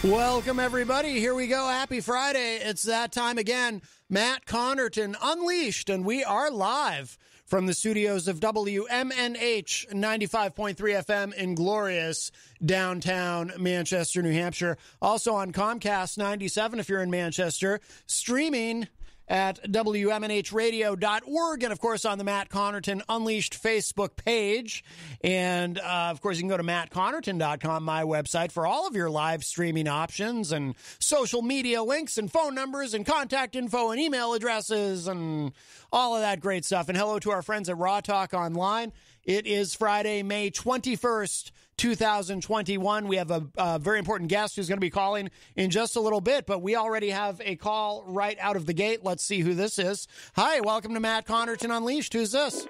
Welcome, everybody. Here we go. Happy Friday. It's that time again. Matt Connarton Unleashed, and we are live from the studios of WMNH 95.3 FM in glorious downtown Manchester, New Hampshire. Also on Comcast 97 if you're in Manchester. Streaming at WMNHradio.org, and of course on the Matt Connarton Unleashed Facebook page. And of course you can go to mattconnarton.com, my website, for all of your live streaming options and social media links and phone numbers and contact info and email addresses and all of that great stuff. And hello to our friends at Raw Talk Online. It is Friday, May 21st, 2021. We have a very important guest who's going to be calling in just a little bit, but we already have a call right out of the gate. Let's see who this is. Hi, welcome to Matt Connarton Unleashed. Who's this?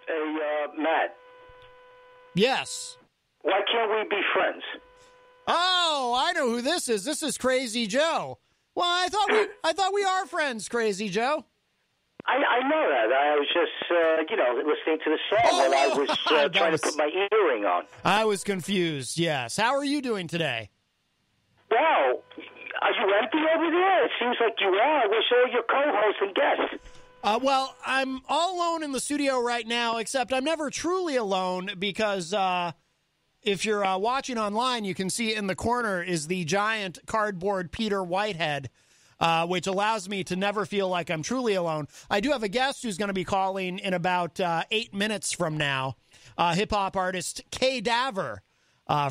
Hey, Matt. Yes. Why can't we be friends? Oh, I know who this is. This is Crazy Joe. Well, I thought we are friends, Crazy Joe. I know that. I was just, listening to the song while I was trying to put my earring on. I was confused, yes. How are you doing today? Well, are you empty over there? It seems like you are. Where's all your co-hosts and guests? Well, I'm all alone in the studio right now, except I'm never truly alone because if you're watching online, you can see in the corner is the giant cardboard Peter Whitehead, which allows me to never feel like I'm truly alone. I do have a guest who's going to be calling in about 8 minutes from now, hip-hop artist Kay Daver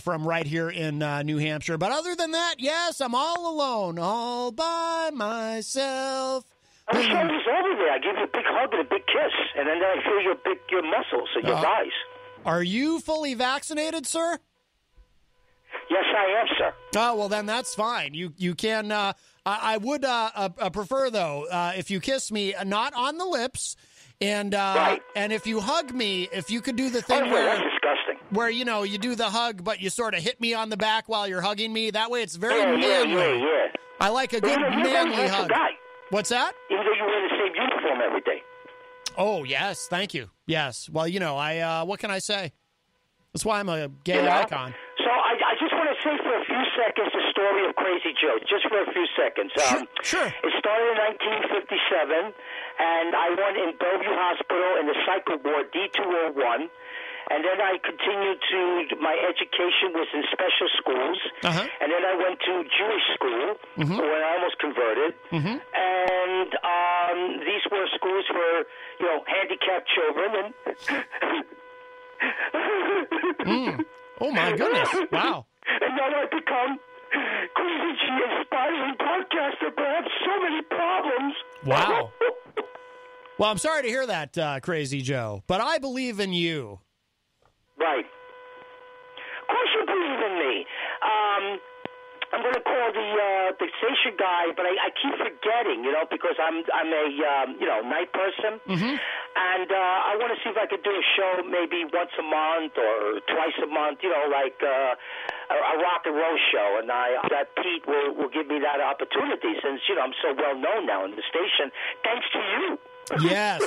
from right here in New Hampshire. But other than that, yes, I'm all alone, all by myself. I'm sure he's over there. I give you a big hug and a big kiss, and then I feel your muscles and your thighs. Are you fully vaccinated, sir? Yes, I am, sir. Oh, well, then that's fine. You can... I would prefer, though, if you kiss me, not on the lips, and right. And if you hug me, if you could do the thing that's disgusting. Where, you do the hug, but you sort of hit me on the back while you're hugging me. That way it's very manly. Yeah. I like a good manly hug. Guy. What's that? Even though you wear the same uniform every day. Oh, yes. Thank you. Yes. Well, I what can I say? That's why I'm a gay icon. So I just want to say for a few seconds the story of Crazy Joe, just for a few seconds. Sure. It started in 1957, and I went in Bellevue Hospital in the cycle ward D201, and then I continued to, my education was in special schools, and then I went to Jewish school, where I almost converted, and these were schools for, handicapped children, and... Oh, my goodness. Wow. And now I've become Crazy G, inspiring podcaster, but I have so many problems. Wow. Well, I'm sorry to hear that, Crazy Joe, but I believe in you. Right. Of course you believe in me. I'm going to call the station guy, but I keep forgetting, because I'm a night person, and I want to see if I could do a show maybe once a month or twice a month, like a rock and roll show, and that Pete will give me that opportunity since I'm so well known now in the station, thanks to you. Yes.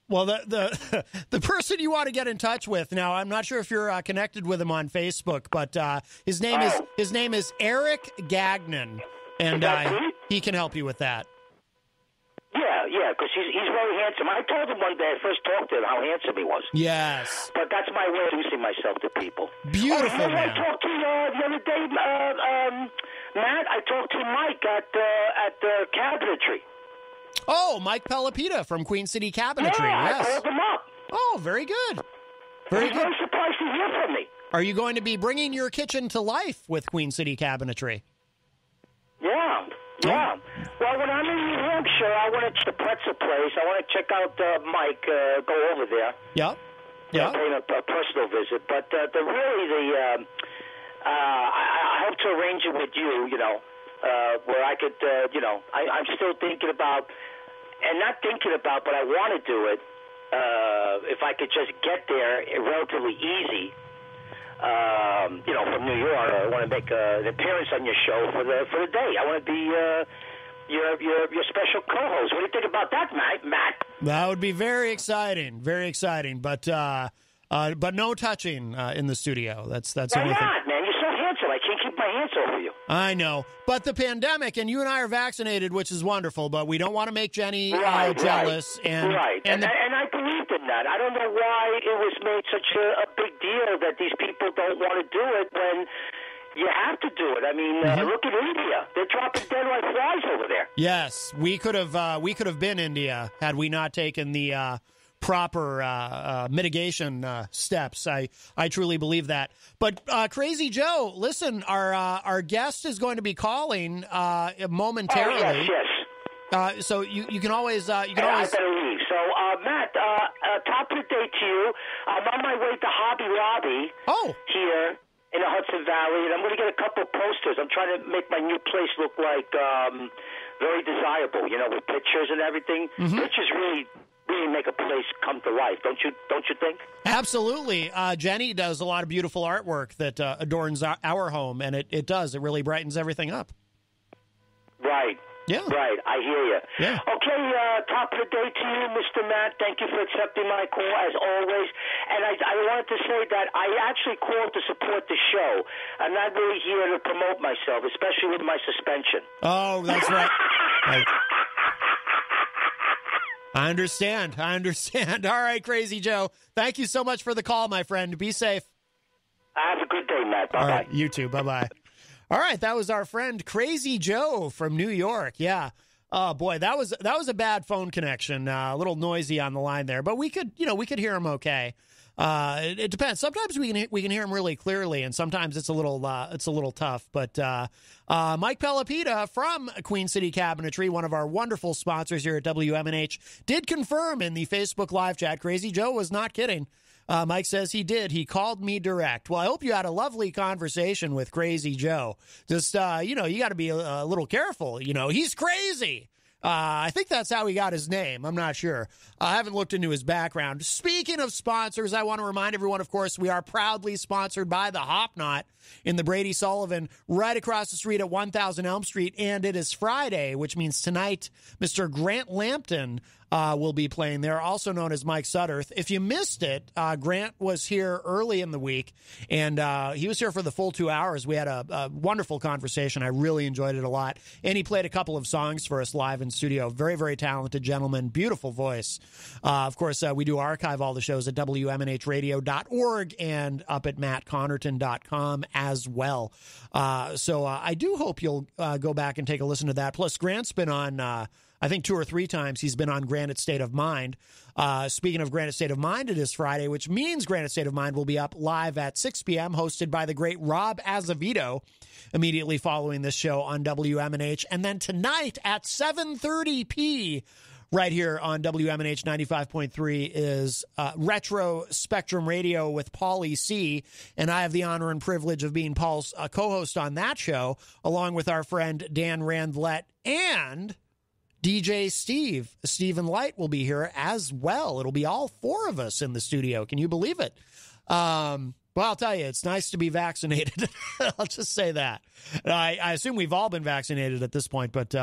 Well, the person you want to get in touch with now, I'm not sure if you're connected with him on Facebook, but his name is Eric Gagnon, and he can help you with that. Yeah, because he's very handsome. I told him one day I first talked to him how handsome he was. Yes, but that's my way of introducing myself to people. Beautiful man. I talked to the other day, Matt. I talked to Mike at the cabinetry. Oh, Mike Pelopita from Queen City Cabinetry. Yeah, yes. I called him up. Oh, very good. Very good. I'm surprised to hear from me. Are you going to be bringing your kitchen to life with Queen City Cabinetry? Yeah. Well, when I'm in New Hampshire, sure. I want to check the pretzel place. I want to check out Mike. Go over there. Yep. Yeah. Paying a personal visit, but I hope to arrange it with you. Where I could, I'm still thinking about, and not thinking about, but I want to do it. If I could just get there relatively easy. From New York, I want to make an appearance on your show for the day. I want to be your special co-host. What do you think about that, Matt? That would be very exciting, but no touching in the studio. That's Why the only thing. not, man? You're so handsome. I can't keep my hands off of you. I know, but the pandemic, and you and I are vaccinated, which is wonderful, but we don't want to make Jenny jealous. And I believed in that. I don't know why it was made such a big deal that these people don't want to do it when you have to do it. I mean, look at India; they're dropping dead like flies over there. Yes, we could have been India had we not taken the proper mitigation steps. I truly believe that. But Crazy Joe, listen, our guest is going to be calling momentarily. Oh, yes. So you can always I better leave. So Matt, top of the day to you. I'm on my way to Hobby Lobby. Here in the Hudson Valley, and I'm going to get a couple of posters. I'm trying to make my new place look like very desirable. With pictures and everything. Pictures really make a place come to life, don't you think? Absolutely. Jenny does a lot of beautiful artwork that adorns our home, and it does. It really brightens everything up. Right. Yeah. Right. I hear you. Yeah. Okay, top of the day to you, Mr. Matt. Thank you for accepting my call, as always. And I wanted to say that I actually called to support the show. I'm not really here to promote myself, especially with my suspension. Oh, that's right. I understand. All right, Crazy Joe. Thank you so much for the call, my friend. Be safe. Have a good day, Matt. Bye-bye. All right, you too. Bye-bye. All right, that was our friend Crazy Joe from New York. Yeah. Oh boy, that was a bad phone connection. A little noisy on the line there, but we could hear him okay. It depends. Sometimes we can hear him really clearly, and sometimes it's a little tough. But Mike Pelopita from Queen City Cabinetry, one of our wonderful sponsors here at WMNH, did confirm in the Facebook live chat. Crazy Joe was not kidding. Mike says he did. He called me direct. Well, I hope you had a lovely conversation with Crazy Joe. Just, you got to be a little careful. He's crazy. I think that's how he got his name. I'm not sure. I haven't looked into his background. Speaking of sponsors, I want to remind everyone, of course, we are proudly sponsored by the Hop Knot in the Brady Sullivan, right across the street at 1000 Elm Street. And it is Friday, which means tonight, Mr. Grant Lampton will be playing there, also known as Mike Sutterth. If you missed it, Grant was here early in the week, and he was here for the full 2 hours. We had a wonderful conversation. I really enjoyed it a lot. And he played a couple of songs for us live in studio. Very, very talented gentleman, beautiful voice. Of course, we do archive all the shows at WMNHradio.org and up at mattconnerton.com as well. So I do hope you'll go back and take a listen to that. Plus, Grant's been on... I think 2 or 3 times he's been on Granite State of Mind. Speaking of Granite State of Mind, it is Friday, which means Granite State of Mind will be up live at 6 p.m., hosted by the great Rob Azevedo, immediately following this show on WMNH. And then tonight at 7:30 p., right here on WMNH 95.3 is Retro Spectrum Radio with Paulie C. And I have the honor and privilege of being Paul's co-host on that show, along with our friend Dan Randlett and DJ Stephen Light will be here as well. It'll be all 4 of us in the studio. Can you believe it? Well, I'll tell you, it's nice to be vaccinated. I'll just say that. I assume we've all been vaccinated at this point, but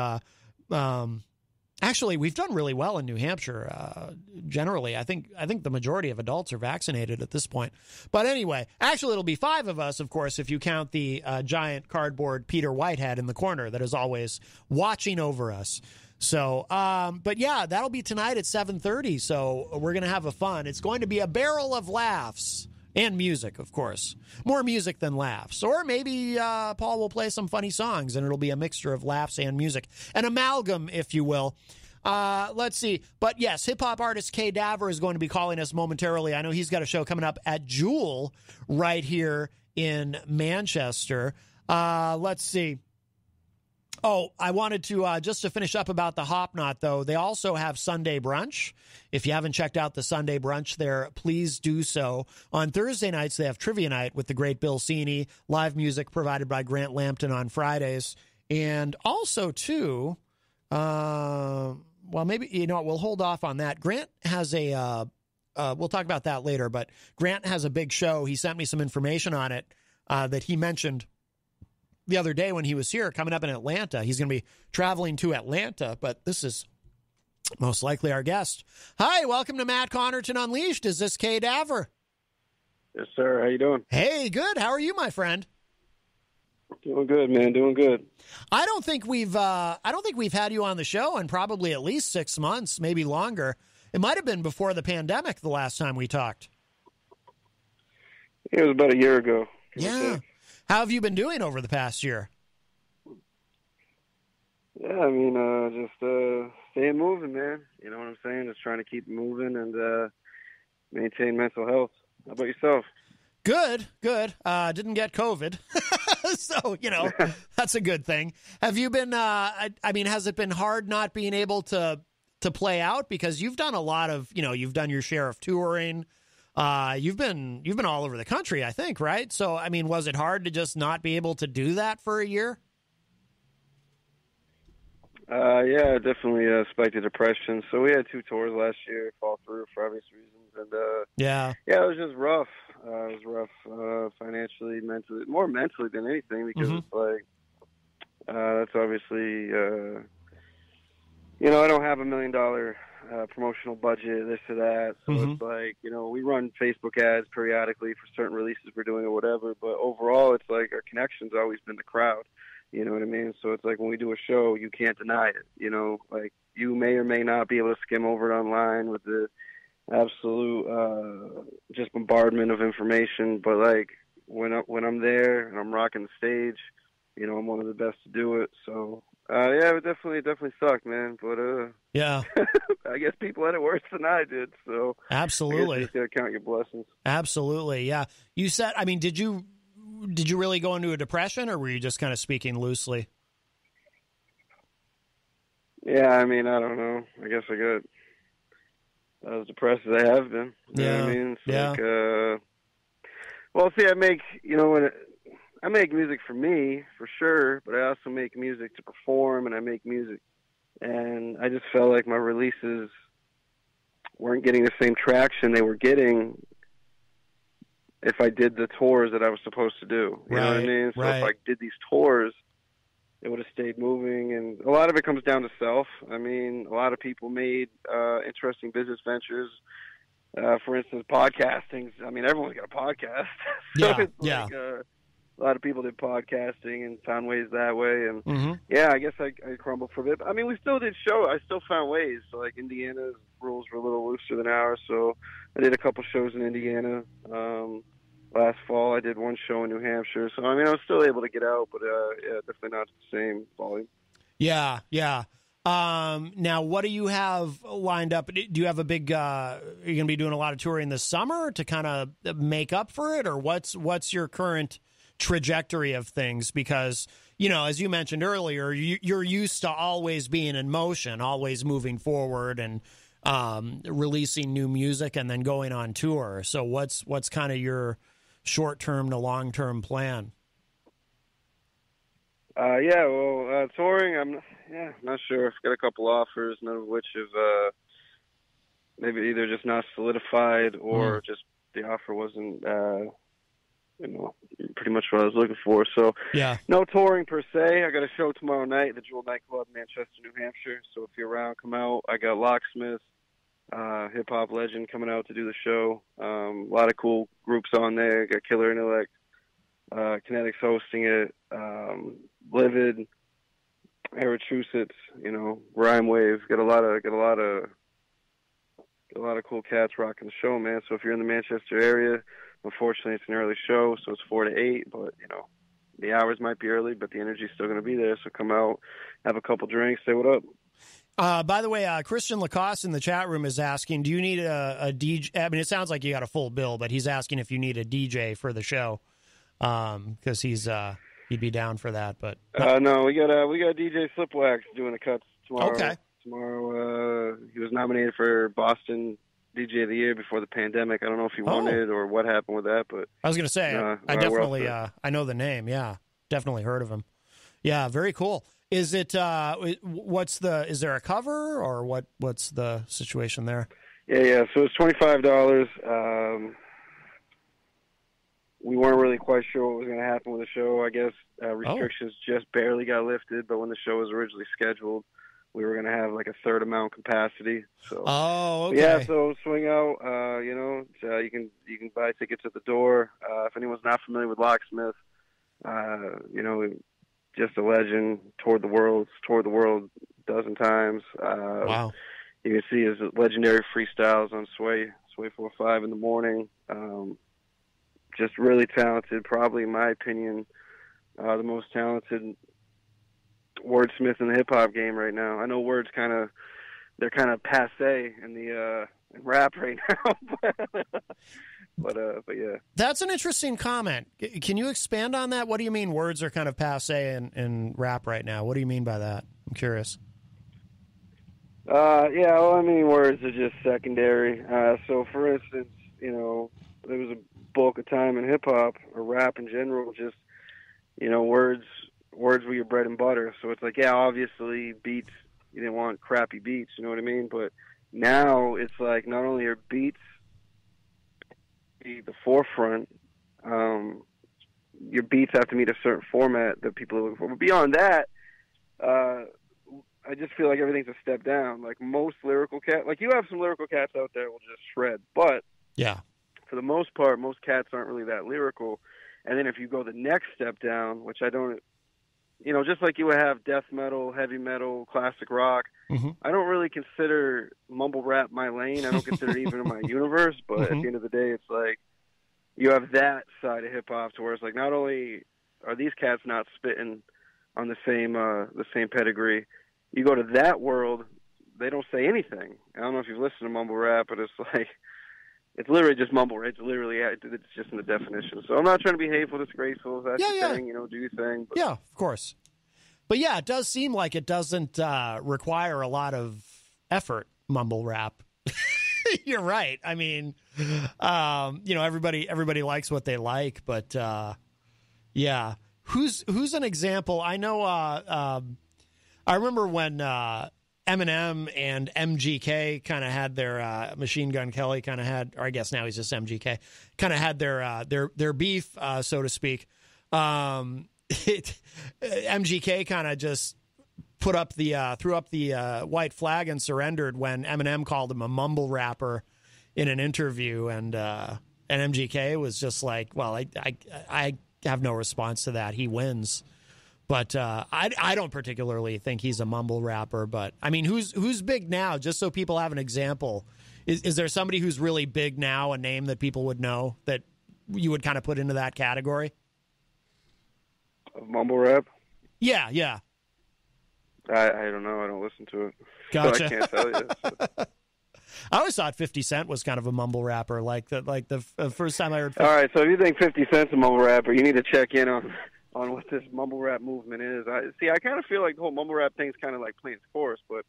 actually, we've done really well in New Hampshire. Generally, I think the majority of adults are vaccinated at this point. But anyway, actually, it'll be 5 of us, of course, if you count the giant cardboard Peter Whitehead in the corner that is always watching over us. So, but yeah, that'll be tonight at 7:30. So we're going to have a fun. It's going to be a barrel of laughs and music, of course. More music than laughs. Or maybe Paul will play some funny songs and it'll be a mixture of laughs and music. An amalgam, if you will. Let's see. But yes, hip-hop artist Kay Daver is going to be calling us momentarily. I know he's got a show coming up at Jewel right here in Manchester. Let's see. Oh, I wanted to, just to finish up about the Hop Knot, though, they also have Sunday brunch. If you haven't checked out the Sunday brunch there, please do so. On Thursday nights, they have trivia night with the great Bill Cini, live music provided by Grant Lampton on Fridays. And also, too, well, maybe, you know what, we'll hold off on that. Grant has we'll talk about that later, but Grant has a big show. He sent me some information on it that he mentioned the other day when he was here, coming up in Atlanta. He's going to be traveling to Atlanta, but this is most likely our guest. Hi, welcome to Matt Connarton Unleashed. Is this Kay Daver? Yes, sir. How you doing? Hey, good. How are you, my friend? Doing good, man. Doing good. I don't think we've had you on the show in probably at least 6 months, maybe longer. It might have been before the pandemic the last time we talked. It was about a year ago. Yeah. How have you been doing over the past year? Yeah, I mean, just staying moving, man. You know what I'm saying? Just trying to keep moving and maintain mental health. How about yourself? Good. Didn't get COVID. So, you know, that's a good thing. Have you been, I mean, has it been hard not being able to play out? Because you've done a lot of, you know, you've done your share of touring. You've been all over the country, I think, right? So, I mean, was it hard to just not be able to do that for a year? Yeah, definitely spiked the depression. So we had 2 tours last year, fall through for obvious reasons. And yeah, it was just rough. It was rough financially, mentally, more mentally than anything, because it's like, that's obviously, you know, I don't have $1 million promotional budget, this or that. So it's like, you know, we run Facebook ads periodically for certain releases we're doing or whatever. But overall, it's like our connection's always been the crowd. You know what I mean? So it's like when we do a show, you can't deny it. You know, like you may or may not be able to skim over it online with the absolute just bombardment of information. But like when I'm there and I'm rocking the stage, you know, I'm one of the best to do it. So yeah, it definitely sucked, man. But yeah, I guess people had it worse than I did. So absolutely, you just gotta count your blessings. Absolutely, yeah. You said, I mean, did you really go into a depression, or were you just kind of speaking loosely? Yeah, I mean, I don't know. I guess I got as depressed as I have been. You know what I mean? It's like, well, see, I make music for me, for sure, but I also make music to perform, and I make music. And I just felt like my releases weren't getting the same traction they were getting if I did the tours that I was supposed to do. You know what I mean? So if I did these tours, it would have stayed moving. And a lot of it comes down to self. I mean, a lot of people made interesting business ventures. For instance, podcasting. I mean, everyone's got a podcast. So it's like, a lot of people did podcasting and found ways that way. And yeah, I guess I crumbled for a bit. I mean, we still did show. I still found ways. So like Indiana's rules were a little looser than ours. So I did a couple shows in Indiana. Last fall, I did 1 show in New Hampshire. So, I mean, I was still able to get out, but yeah, definitely not the same volume. Yeah. Now, what do you have lined up? Do you have a big, are you going to be doing a lot of touring this summer to kind of make up for it? Or what's your current trajectory of things? Because, you know, as you mentioned earlier, you're used to always being in motion, always moving forward and releasing new music and then going on tour. So what's kind of your short-term to long-term plan? Yeah, well, touring, I'm not sure. I've got a couple offers, none of which have maybe either just not solidified or just the offer wasn't, you know, pretty much what I was looking for. So yeah, no touring per se. I got a show tomorrow night at the Jewel Nightclub in Manchester, New Hampshire. So if you're around, come out. I got Locksmith, hip-hop legend, coming out to do the show. A lot of cool groups on there. Got Killer Intellect, Kinetics hosting it, Livid, Aerotrusits, you know, Rhyme Wave. Got a lot of cool cats rocking the show, man. So if you're in the Manchester area, unfortunately it's an early show, so it's 4 to 8. But you know, the hours might be early, but the energy's still going to be there. So come out, have a couple drinks, say what up. By the way, Christian LaCoss in the chat room is asking, do you need a DJ? I mean, it sounds like you got a full bill, but he's asking if you need a DJ for the show. Because he's he'd be down for that. But no, we got DJ Slipwax doing the cuts tomorrow. Okay. Tomorrow, he was nominated for Boston DJ of the Year before the pandemic. I don't know if he won it or what happened with that, but I was going to say, I definitely, I know the name. Yeah, definitely heard of him. Yeah, very cool. Is it? Is there a cover or what's the situation there? Yeah. So it's $25. We weren't really quite sure what was going to happen with the show. I guess restrictions just barely got lifted, but when the show was originally scheduled, we were going to have like a third amount capacity. So, okay. Yeah, so swing out. You can buy tickets at the door. If anyone's not familiar with Locksmith, just a legend. Toured the world a dozen times. Wow. You can see his legendary freestyles on Sway 4-5 in the morning. Just really talented. Probably, in my opinion, the most talented wordsmith in the hip hop game right now. I know words they're kind of passe in the in rap right now, but yeah. That's an interesting comment. Can you expand on that? What do you mean words are kind of passe in rap right now? What do you mean by that? I'm curious. Words are just secondary. So, for instance, there was a bulk of time in hip hop or rap in general, just words were your bread and butter. So it's like, yeah, obviously beats, you didn't want crappy beats, you know what I mean? But now it's like not only are beats the forefront, your beats have to meet a certain format that people are looking for. But beyond that, I just feel like everything's a step down. Like most lyrical cats, like you have some lyrical cats out there will just shred, but yeah, for the most part, most cats aren't really that lyrical. And then if you go the next step down, which I don't, just like you would have death metal, heavy metal, classic rock, I don't really consider mumble rap my lane. I don't consider it even in my universe, but at the end of the day, it's like you have that side of hip-hop to where it's like not only are these cats not spitting on the same pedigree, you go to that world, they don't say anything. I don't know if you've listened to mumble rap, but it's like, it's literally just mumble. It's literally, it's just in the definition. So I'm not trying to be hateful, disgraceful. That's your thing, do your thing. But. Yeah, of course. But yeah, it does seem like it doesn't require a lot of effort, mumble rap. You're right. I mean, everybody likes what they like, but yeah. Who's an example? I know. I remember when Eminem and MGK kind of had their Machine Gun Kelly kind of had, or I guess now he's just MGK, kind of had their beef, so to speak. MGK kind of just threw up the white flag and surrendered when Eminem called him a mumble rapper in an interview, and MGK was just like, well, I have no response to that. He wins. But I don't particularly think he's a mumble rapper. But I mean, who's big now? Just so people have an example, is there somebody who's really big now, a name that people would know that you would kind of put into that category? Mumble rap? Yeah. I don't know. I don't listen to it. Gotcha. So I can't tell you. So. I always thought 50 Cent was kind of a mumble rapper. Like the first time I heard. All right, so if you think 50 Cent's a mumble rapper, you need to check in on what this mumble rap movement is. I kind of feel like the whole mumble rap thing's kind of like playing its course, but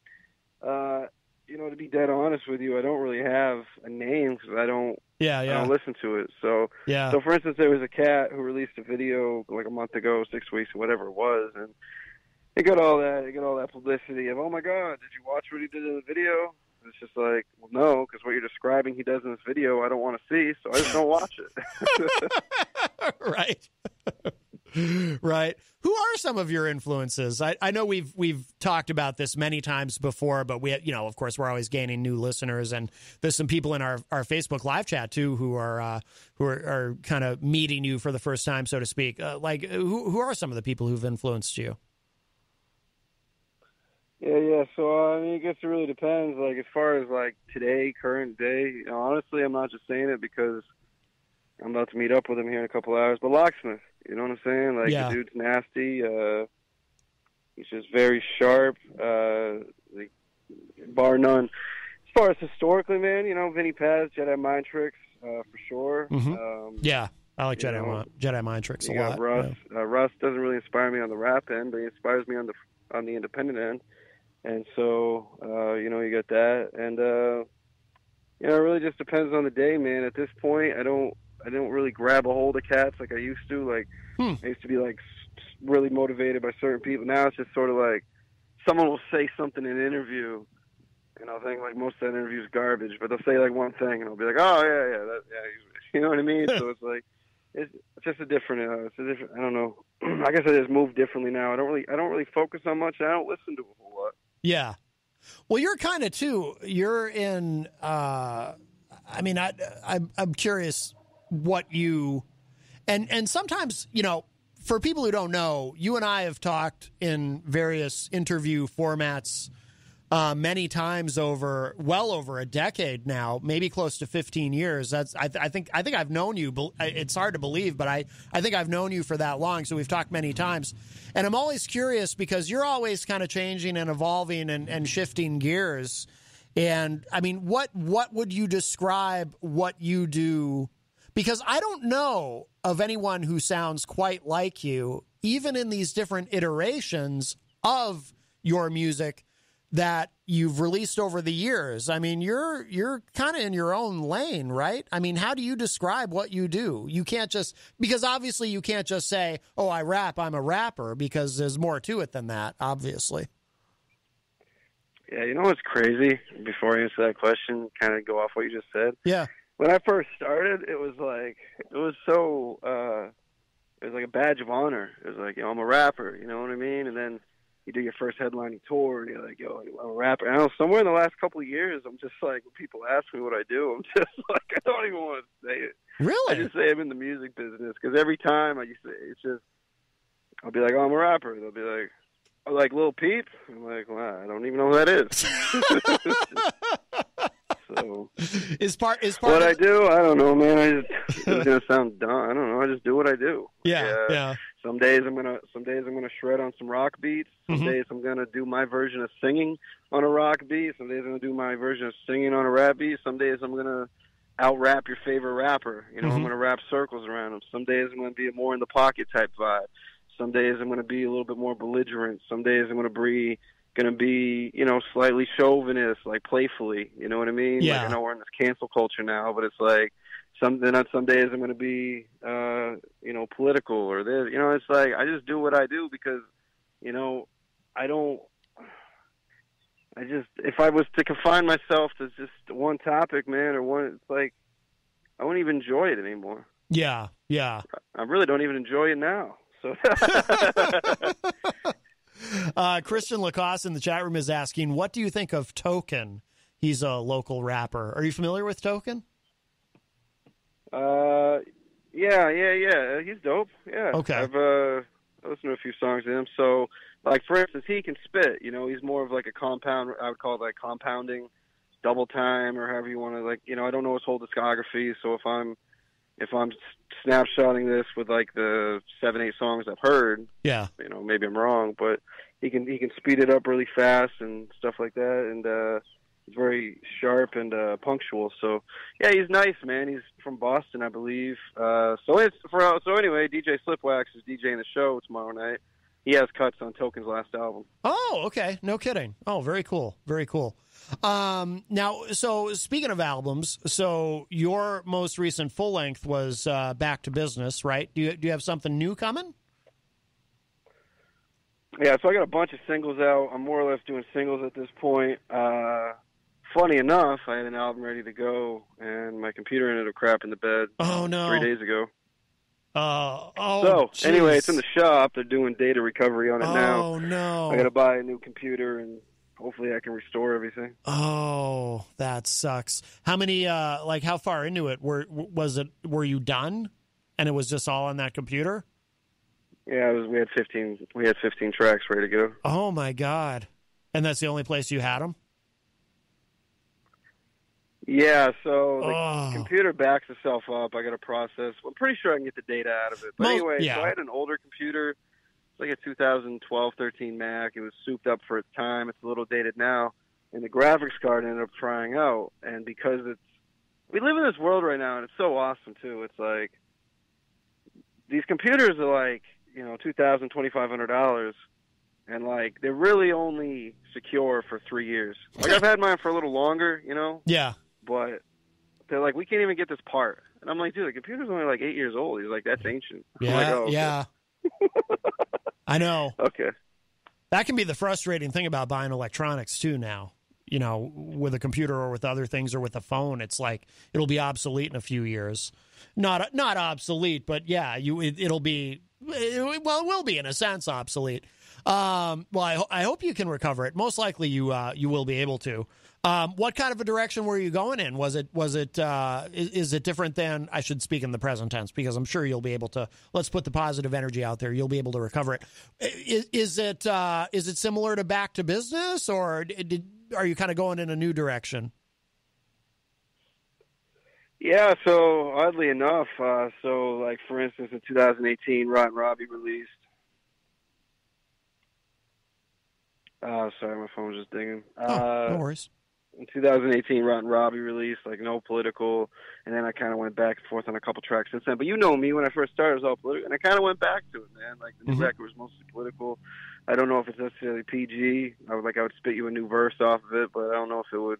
to be dead honest with you, I don't really have a name because I don't listen to it. So So for instance, there was a cat who released a video like a month ago, 6 weeks, or whatever it was, and it got all that publicity of, oh my God, did you watch what he did in the video? And it's just like, well, no, because what you're describing he does in this video, I don't want to see, so I just don't watch it. Right. Right. Who are some of your influences? I know we've talked about this many times before, but we, of course, we're always gaining new listeners, and there's some people in our Facebook live chat too who are kind of meeting you for the first time, so to speak. Who are some of the people who've influenced you? Yeah. So I guess it really depends. Like as far as like today, current day, honestly, I'm not just saying it because I'm about to meet up with him here in a couple hours. But Locksmith, you know what I'm saying? Like the dude's nasty. He's just very sharp. Bar none. As far as historically, man, Vinny Paz, Jedi Mind Tricks, for sure. Mm-hmm. I like Jedi Mind Tricks a lot. Russ. Yeah. Russ doesn't really inspire me on the rap end, but he inspires me on the independent end. And so, you get that. And, it really just depends on the day, man. At this point, I don't really grab a hold of cats like I used to. Like, I used to be, like, really motivated by certain people. Now it's just sort of like someone will say something in an interview, and I'll think, like, most of that interview is garbage. But they'll say, like, one thing, and I'll be like, oh, yeah, you know what I mean? So it's like, it's just a different, I don't know. I guess I just move differently now. I don't really focus on much. I don't listen to a whole lot. Yeah. Well, you're kind of too. You're in. I'm curious what you, and sometimes for people who don't know, you and I have talked in various interview formats many times over a decade now, maybe close to 15 years. I think I've known you. It's hard to believe, but I think I've known you for that long. So we've talked many times, and I'm always curious because you're always kind of changing and evolving and shifting gears. And I mean, what would you describe what you do? Because I don't know of anyone who sounds quite like you, even in these different iterations of your music that you've released over the years. I mean, you're kind of in your own lane, right? I mean, how do you describe what you do? You can't because obviously you can't just say, oh, I rap, I'm a rapper, because there's more to it than that, obviously. Yeah, you know what's crazy? Before I answer that question, kind of go off what you just said. Yeah. When I first started, it was like a badge of honor. It was like, I'm a rapper, you know what I mean? And then you do your first headlining tour, and you're like, I'm a rapper. And I don't know, somewhere in the last couple of years, I'm just like, when people ask me what I do, I'm just like, I don't even want to say it. Really? I just say I'm in the music business, because every time I'll be like, I'm a rapper. They'll be like, oh, like Lil Peep? I'm like, well, I don't even know who that is. So is part what I do? I don't know, man. It's gonna sound dumb. I don't know. I just do what I do. Yeah. Some days I'm gonna shred on some rock beats. Some days I'm gonna do my version of singing on a rock beat. Some days I'm gonna do my version of singing on a rap beat. Some days I'm gonna out rap your favorite rapper. I'm gonna rap circles around them. Some days I'm gonna be a more in the pocket type vibe. Some days I'm gonna be a little bit more belligerent. Some days I'm gonna be slightly chauvinist, like playfully, you know what I mean? Yeah. Like, I know we're in this cancel culture now, but it's like some days I'm going to be, political or this, it's like, I just do what I do because, if I was to confine myself to just one topic, man, it's like, I wouldn't even enjoy it anymore. Yeah. I really don't even enjoy it now. So Christian LaCoss in the chat room is asking, what do you think of Token? He's a local rapper. Are you familiar with Token? Yeah. He's dope. Yeah. Okay. I've listened to a few songs of him. So, like, for instance, he can spit. He's more of like a compound. I would call it like compounding, double time, or however you want to. Like, I don't know his whole discography. So if I'm snapshotting this with like the 7-8 songs I've heard, yeah, maybe I'm wrong, but he can speed it up really fast and stuff like that, and he's very sharp and punctual. So yeah, he's nice, man. He's from Boston, I believe. So anyway, DJ Slipwax is DJing the show tomorrow night. He has cuts on Token's last album. Oh, okay. No kidding. Oh, very cool. Very cool. Now, so speaking of albums, so your most recent full length was Back to Business, right? Do you have something new coming? Yeah, so I got a bunch of singles out. I'm more or less doing singles at this point. Funny enough, I had an album ready to go, and my computer ended up crapping the bed. Oh, no. 3 days ago. So geez. Anyway, it's in the shop. They're doing data recovery on it now. Oh, no. I got to buy a new computer, and hopefully I can restore everything. Oh, that sucks. How many, how far into it were you done? And it was just all on that computer? Yeah, we had 15 tracks ready to go. Oh my God. And that's the only place you had them? Yeah, so the computer backs itself up. I got to process. I'm pretty sure I can get the data out of it. But anyway, so I had an older computer. It's like a 2012-13 Mac. It was souped up for its time. It's a little dated now. And the graphics card ended up trying out. And because we live in this world right now, and it's so awesome, too. It's like, these computers are like, $2,000, $2,500, and like they're really only secure for 3 years. Like I've had mine for a little longer, Yeah. But they're like, we can't even get this part, and I'm like, dude, the computer's only like 8 years old. He's like, that's ancient. Yeah, I'm like, oh, okay. yeah. I know. Okay. That can be the frustrating thing about buying electronics too now. With a computer or with other things or with a phone, it's like it'll be obsolete in a few years. Not obsolete, but yeah, it'll be. It will be in a sense obsolete. Well, I hope you can recover it. Most likely, you will be able to. What kind of a direction were you going in? Is it different than, I should speak in the present tense, because I'm sure you'll be able to, let's put the positive energy out there. You'll be able to recover it. Is it similar to Back to Business, or are you kind of going in a new direction? Yeah, so oddly enough, like for instance, in 2018, Rotten Robbie released. Sorry, my phone was just dinging. No worries. In 2018, Rotten Robbie released, like, no political, and then I kind of went back and forth on a couple tracks since then. But you know me, when I first started, it was all political, and I kind of went back to it, man. Like, the new record was mostly political. I don't know if it's necessarily PG. I would spit you a new verse off of it, but I don't know if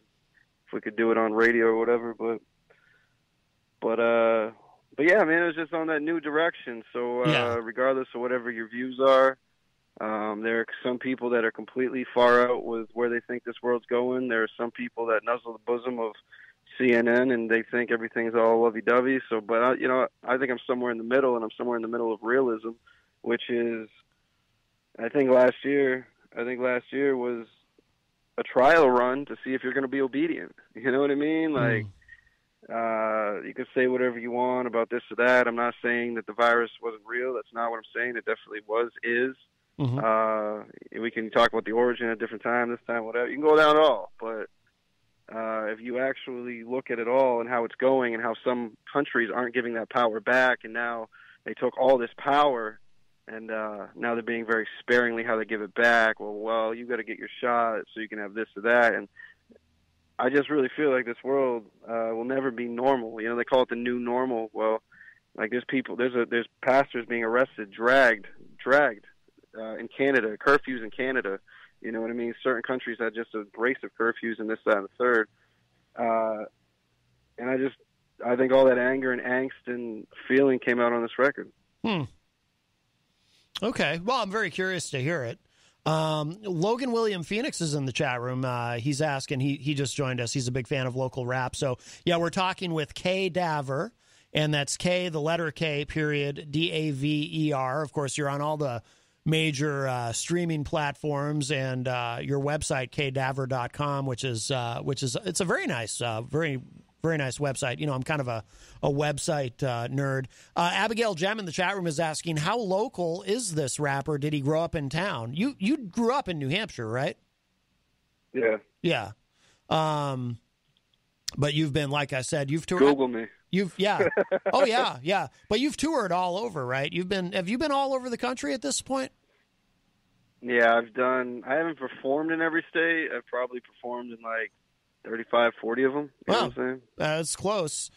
we could do it on radio or whatever. But yeah, man, it was just on that new direction. So regardless of whatever your views are, there are some people that are completely far out with where they think this world's going. There are some people that nuzzle the bosom of CNN and they think everything's all lovey-dovey. So, but I think I'm somewhere in the middle, and I'm somewhere in the middle of realism, which is, I think last year was a trial run to see if you're going to be obedient. You know what I mean? Like, you could say whatever you want about this or that. I'm not saying that the virus wasn't real. That's not what I'm saying. It definitely is. We can talk about the origin at a different time, this time, whatever. You can go down it all. But if you actually look at it all and how it's going and how some countries aren't giving that power back, and now they took all this power and now they're being very sparingly how they give it back. Well, you got to get your shot so you can have this or that. And I just really feel like this world will never be normal. They call it the new normal. Well, like there's pastors being arrested, dragged in Canada, curfews in Canada. You know what I mean? Certain countries had just a brace of curfews and this, that, and the third. And I think all that anger and angst and feeling came out on this record. Okay. Well, I'm very curious to hear it. Logan William Phoenix is in the chat room. He's asking, he just joined us. He's a big fan of local rap. So yeah, we're talking with K Daver, and that's K, the letter K, period, Daver. Of course, you're on all the major streaming platforms, and your website, kdaver.com, which is it's a very nice, very nice website. I'm kind of a website nerd. Abigail Gem in the chat room is asking, how local is this rapper? Did he grow up in town? You grew up in New Hampshire, right? Yeah. Yeah. But you've been, like I said, you've toured. Google me. Oh yeah, yeah. But you've toured all over, right? Have you been all over the country at this point? Yeah, I haven't performed in every state. I've probably performed in like 35, 40 of them. You know what I'm saying? That's close.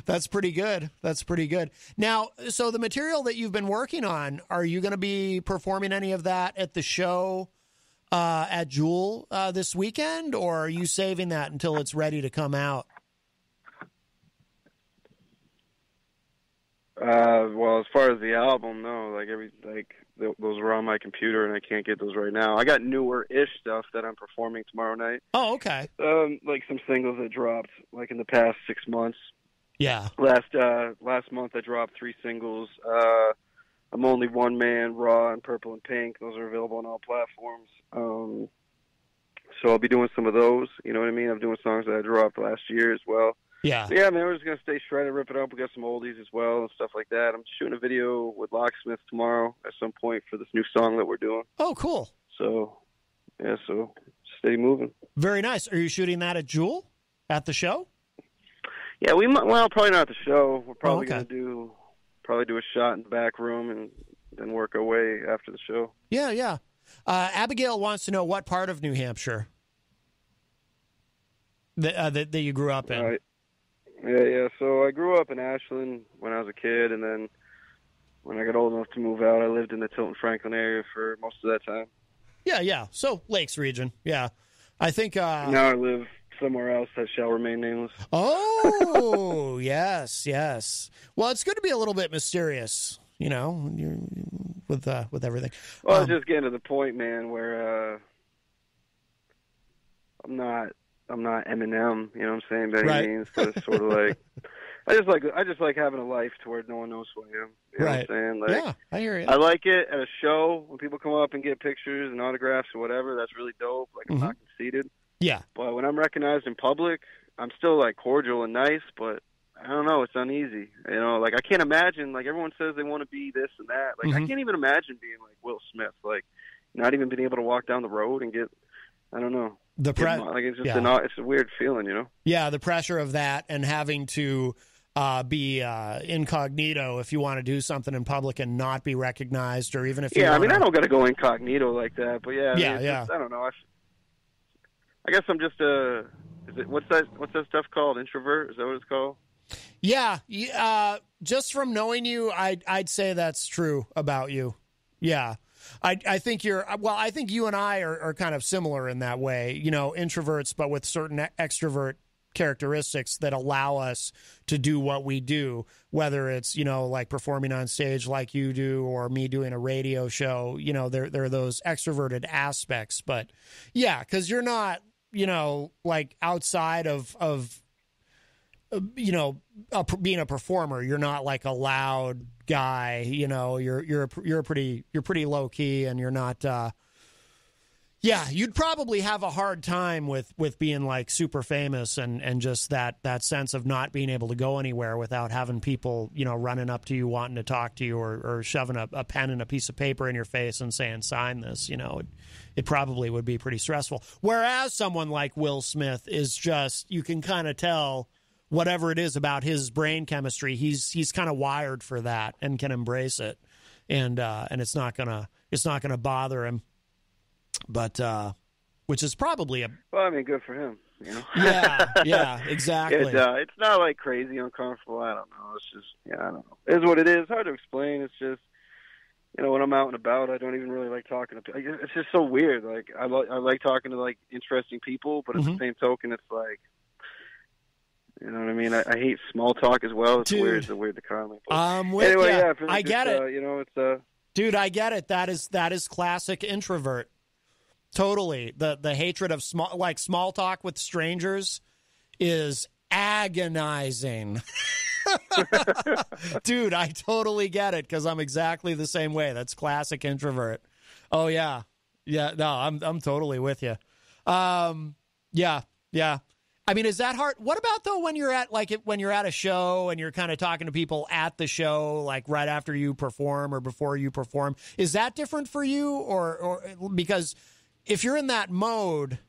That's pretty good. That's pretty good. Now, so the material that you've been working on, are you going to be performing any of that at the show at Jewel this weekend, or are you saving that until it's ready to come out? Well, as far as the album, no. Those were on my computer, and I can't get those right now. I got newer-ish stuff that I'm performing tomorrow night. Oh, okay. Like some singles that dropped, like in the past 6 months. Yeah. Last month I dropped 3 singles. I'm Only One Man, Raw, and Purple and Pink. Those are available on all platforms. So I'll be doing some of those. You know what I mean? I'm doing songs that I dropped last year as well. Yeah. But yeah, man, we're just going to stay shredded, rip it up. We got some oldies as well and stuff like that. I'm shooting a video with Locksmith tomorrow at some point for this new song that we're doing. Oh, cool. So, yeah, stay moving. Very nice. Are you shooting that at Jewel at the show? Yeah, probably not at the show. We're probably going to do a shot in the back room and then work our way after the show. Yeah, yeah. Abigail wants to know what part of New Hampshire that you grew up in. Yeah. So I grew up in Ashland when I was a kid, and then when I got old enough to move out, I lived in the Tilton Franklin area for most of that time. Yeah. So Lakes region. Yeah. I think now I live somewhere else that shall remain nameless. Oh, yes. Well, it's good to be a little bit mysterious, you know, with everything. Well, it's just getting to the point, man, where I'm not Eminem, you know what I'm saying, by any means, but it's sort of like I just like having a life to where no one knows who I am. You know what I'm saying? Like, yeah, I hear you. I like it at a show when people come up and get pictures and autographs or whatever. That's really dope. Like, I'm not conceited. Yeah. But when I'm recognized in public, I'm still like cordial and nice, but I don't know, it's uneasy. You know, like I can't imagine, like everyone says they want to be this and that. Like I can't even imagine being like Will Smith, like not even being able to walk down the road and get, I don't know. Like it's just it's a weird feeling, you know? Yeah, the pressure of that and having to be incognito if you want to do something in public and not be recognized, or even if you I mean, I don't got to go incognito like that, but I don't know. I guess I'm just what's that stuff called? Introvert? Is that what it's called? Yeah. Just from knowing you, I'd say that's true about you. Yeah. I think I think you and I are kind of similar in that way, you know, introverts, but with certain extrovert characteristics that allow us to do what we do, whether it's, you know, like performing on stage like you do, or me doing a radio show. You know, there are those extroverted aspects, but yeah, because you're not, you know, like outside of you know, being a performer, you're not like a loud guy. You know, you're pretty low key, and you're not. You'd probably have a hard time with being like super famous and just that sense of not being able to go anywhere without having people, you know, running up to you wanting to talk to you, or shoving a pen and a piece of paper in your face and saying, sign this. You know, it probably would be pretty stressful. Whereas someone like Will Smith is just, you can kind of tell whatever it is about his brain chemistry, he's kind of wired for that and can embrace it, and it's not gonna bother him. But which is probably well, I mean, good for him, you know. yeah, exactly. It's not like crazy uncomfortable. I don't know. It's just I don't know. It's what it is. Hard to explain. It's just, you know, when I'm out and about, I don't even really like talking to people. It's just so weird. Like I like talking to like interesting people, but at the same token, it's like, you know what I mean? I hate small talk as well. It's weird. It's a weird dichotomy. Anyway, I get it. You know, it's dude, I get it. That is classic introvert. Totally. The hatred of small talk with strangers is agonizing. Dude, I totally get it, because I'm exactly the same way. That's classic introvert. Oh yeah. No, I'm totally with you. Yeah. I mean, is that hard? What about though when you're at a show and you're kind of talking to people at the show, like right after you perform or before you perform? Is that different for you, or because if you're in that mode,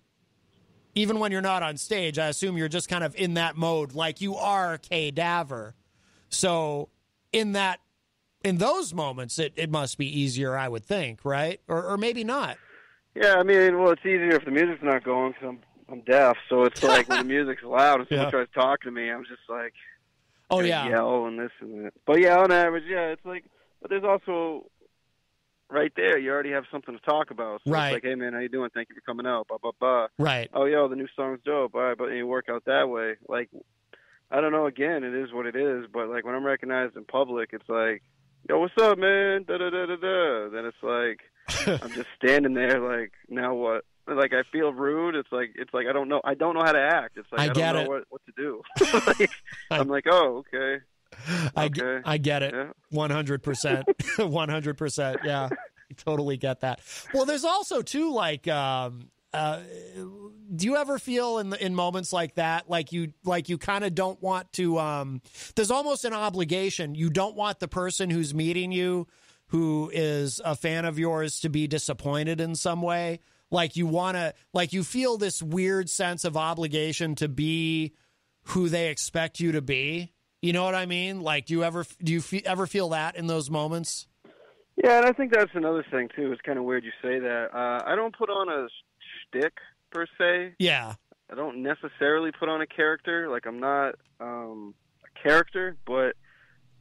even when you're not on stage, I assume you're just kind of in that mode, like you are Cadaver. So in those moments, it must be easier, I would think, right? Or maybe not. Yeah, I mean, well, it's easier if the music's not going, because I'm deaf, so it's like when the music's loud and someone tries talking to me, I'm just like, yell and this and that. But yeah, on average, it's like, but there's also right there, you already have something to talk about. So it's like, hey man, how you doing? Thank you for coming out. Blah blah blah. Right. Oh yo, the new song's dope. All right, but you work out that way. Like, I don't know. Again, it is what it is. But like when I'm recognized in public, it's like, yo, what's up, man? Da da da da da. Then it's like I'm just standing there, like, now what? Like I feel rude. It's like I don't know how to act. It's like I don't know what to do. Like, I'm like, oh, okay. I get it. 100%. 100%. Yeah, I totally get that. Well, there's also too, like, do you ever feel in moments like that, like you kind of don't want to, there's almost an obligation. You don't want the person who's meeting you, who is a fan of yours, to be disappointed in some way. Like you want to, like you feel this weird sense of obligation to be who they expect you to be. You know what I mean? Like, do you ever feel that in those moments? Yeah, and I think that's another thing too. It's kind of weird you say that. I don't put on a shtick per se. Yeah. necessarily put on a character. Like, I'm not a character, but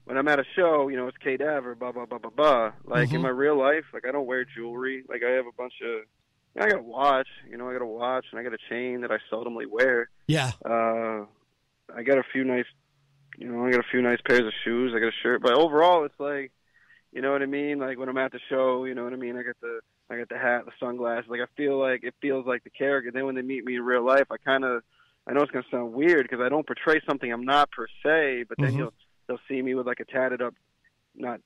when I'm at a show, you know, it's Cadaver, blah, blah, blah, blah, blah. Like, in my real life, like, I don't wear jewelry. Like, I have a bunch of, I got a watch, you know, I got a watch, and I got a chain that I seldomly wear. Yeah. I got a few nice, you know, I got a few nice pairs of shoes. I got a shirt. But overall, it's like, you know what I mean? Like, when I'm at the show, you know what I mean? I got the hat, the sunglasses. Like, it feels like the character. Then when they meet me in real life, I know it's going to sound weird because I don't portray something I'm not per se, but then they'll see me with like a tatted up, not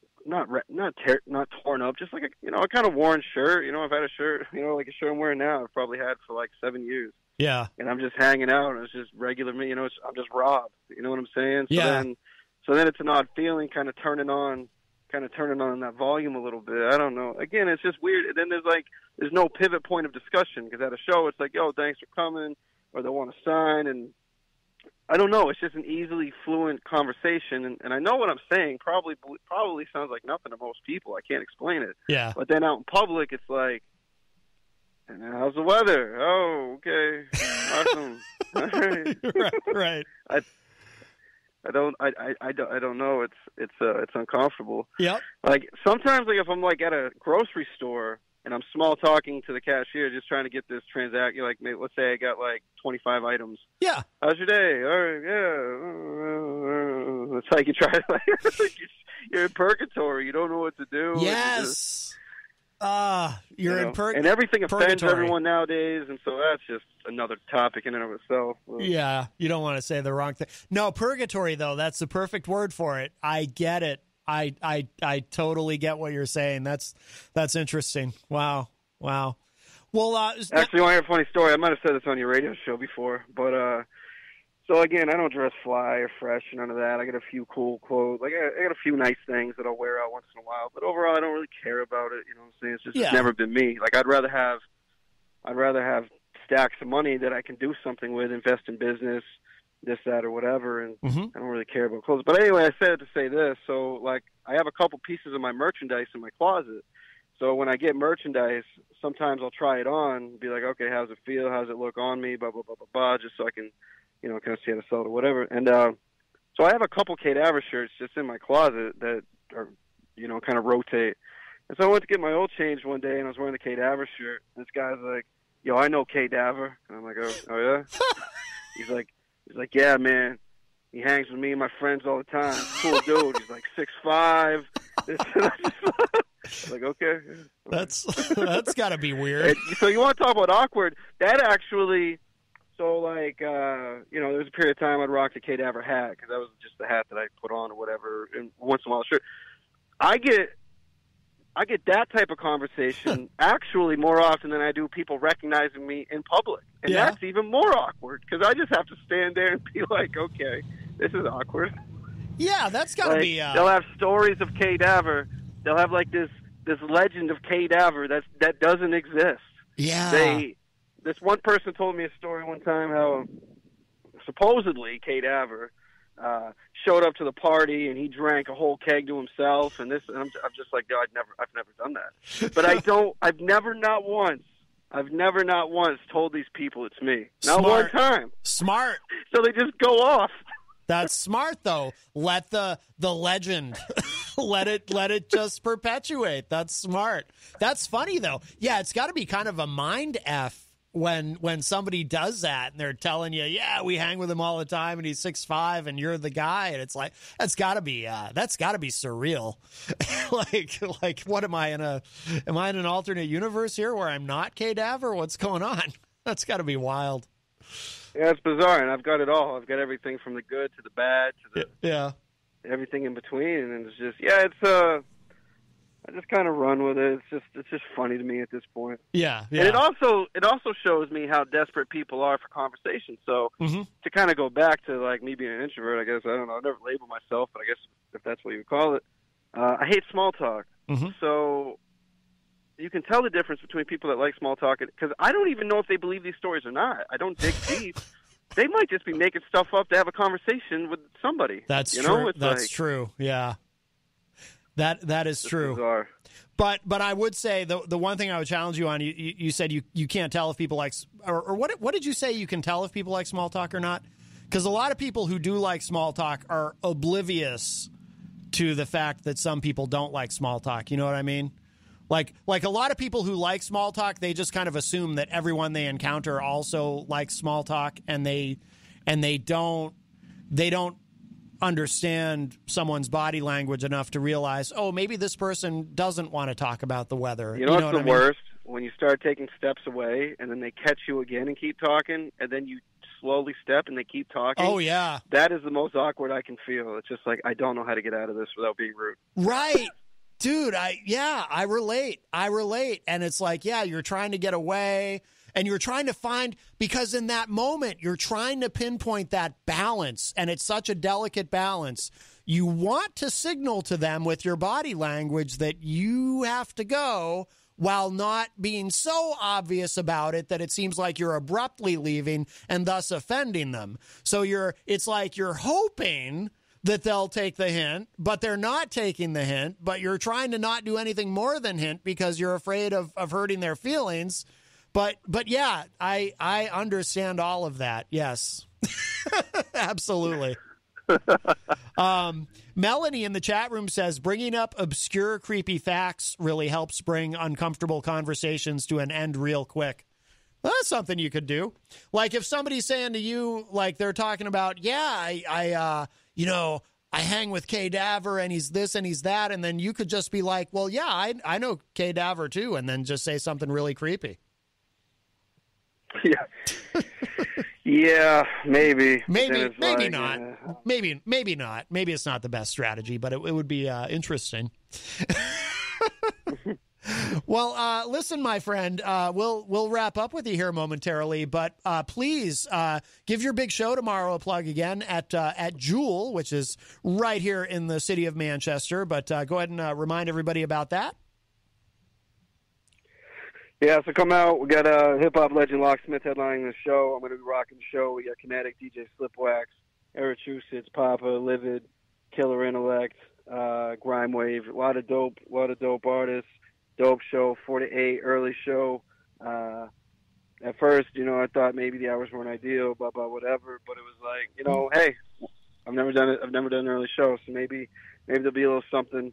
torn up, just like a, you know, a kind of worn shirt. You know, I've had a shirt, you know, like a shirt I'm wearing now, I've probably had for like 7 years. Yeah. And I'm just hanging out, and it's just regular me, you know, I'm just Rob. You know what I'm saying? Yeah. So then it's an odd feeling, kind of turning on that volume a little bit. I don't know. Again, it's just weird. And then there's no pivot point of discussion, because at a show, it's like, yo, thanks for coming, or they want to sign, and I don't know. It's just an easily fluent conversation, and I know what I'm saying probably sounds like nothing to most people. I can't explain it. Yeah. But then out in public, it's like, how's the weather? Oh, okay, awesome. Right. I don't know. It's uncomfortable. Yep. Like, sometimes, like, if I'm like at a grocery store and I'm small talking to the cashier, just trying to get this transaction, like, maybe, let's say I got like 25 items. Yeah. How's your day? All right, yeah. It's like you try to, like, you're in purgatory. You don't know what to do. Yes. You're in purgatory. And everything offends everyone nowadays, and so that's just another topic in and of itself. Yeah, you don't want to say the wrong thing. No, purgatory, though, that's the perfect word for it. I get it. I totally get what you're saying. That's interesting. Wow. Well, actually, I want to hear a funny story. I might have said this on your radio show before, but so again, I don't dress fly or fresh, none of that. I got a few cool quotes. Like, I got a few nice things that I'll wear out once in a while, but overall, I don't really care about it. You know what I'm saying? It's just It's never been me. Like, I'd rather have stacks of money that I can do something with, invest in business, this, that, or whatever, and I don't really care about clothes. But anyway, I said it to say this. So, like, I have a couple pieces of my merchandise in my closet. So when I get merchandise, sometimes I'll try it on, be like, okay, how's it feel? How's it look on me? Blah, blah, blah, blah, blah, just so I can, you know, kind of see how to sell it or whatever. And so I have a couple Cadaver shirts just in my closet that are, you know, kind of rotate. And so I went to get my oil changed one day, and I was wearing the Cadaver shirt. And this guy's like, yo, I know Cadaver. And I'm like, oh yeah? He's like, yeah, man. He hangs with me and my friends all the time. Cool dude. He's like 6'5". Like, okay. That's got to be weird. So you want to talk about awkward? That actually, so like, you know, there was a period of time I'd rock the Cadaver hat because that was just the hat that I put on or whatever. And once in a while, sure. I get that type of conversation actually more often than I do people recognizing me in public. And that's even more awkward because I just have to stand there and be like, okay, this is awkward. Yeah, that's got to be... They'll have stories of Cadaver. They'll have like this legend of Cadaver that doesn't exist. Yeah. This one person told me a story one time how supposedly Cadaver showed up to the party and he drank a whole keg to himself, and I'm just like, no, I've never done that. But I've never not once told these people it's me. Not one time. Smart. So they just go off. That's smart, though. Let the legend, let it just perpetuate. That's smart. That's funny, though. Yeah, it's got to be kind of a mind F when somebody does that and they're telling you, yeah, we hang with him all the time and he's 6'5" and you're the guy, and it's like that's got to be surreal. like what am I in an alternate universe here where I'm not Cadaver? What's going on? That's got to be wild. Yeah, it's bizarre, and I've got it all. I've got everything from the good to the bad to the everything in between, and it's just I just kind of run with it. It's just funny to me at this point. Yeah. And it also shows me how desperate people are for conversation. So to kind of go back to like me being an introvert, I guess, I don't know, I've never labeled myself, but I guess if that's what you would call it, I hate small talk. So you can tell the difference between people that like small talk, because I don't even know if they believe these stories or not. I don't dig deep. They might just be making stuff up to have a conversation with somebody. That's true. That's true. Yeah. That is true. Bizarre. But I would say the one thing I would challenge you on, you said you can't tell if people like, or what did you say you can tell if people like small talk or not? Because a lot of people who do like small talk are oblivious to the fact that some people don't like small talk. You know what I mean? Like a lot of people who like small talk, they just kind of assume that everyone they encounter also likes small talk, and they don't understand someone's body language enough to realize, oh, maybe this person doesn't want to talk about the weather. You know what's the worst? When you start taking steps away and then they catch you again and keep talking, and then you slowly step and they keep talking. Oh, yeah. That is the most awkward I can feel. It's just like, I don't know how to get out of this without being rude. Right. Dude, I relate. And it's like, yeah, you're trying to get away, and you're trying to find, because in that moment, you're trying to pinpoint that balance, and it's such a delicate balance. You want to signal to them with your body language that you have to go, while not being so obvious about it that it seems like you're abruptly leaving and thus offending them. So it's like you're hoping that they'll take the hint, but they're not taking the hint, but you're trying to not do anything more than hint because you're afraid of hurting their feelings. But yeah, I understand all of that. Yes, absolutely. Melanie in the chat room says, bringing up obscure, creepy facts really helps bring uncomfortable conversations to an end real quick. Well, that's something you could do. Like if somebody's saying to you, like they're talking about, I hang with Kay Daver and he's this and he's that. And then you could just be like, well, yeah, I know Kay Daver too. And then just say something really creepy. Yeah. Yeah, maybe. Maybe like, not. Maybe not. Maybe it's not the best strategy, but it would be interesting. Well, listen, my friend, we'll wrap up with you here momentarily, but please give your big show tomorrow a plug again at Jewel, which is right here in the city of Manchester. But go ahead and remind everybody about that. Yeah, so come out. We got a hip-hop legend Locksmith headlining the show. I'm going to be rocking the show. We got Kinetic, DJ Slipwax, Aerotrusits, Papa, Livid, Killer Intellect, Grime Wave. A lot of dope artists. Dope show, 4 to 8, early show. At first, I thought maybe the hours weren't ideal, blah, blah, whatever. But it was like, hey, I've never done it. I've never done an early show, so maybe there'll be a little something.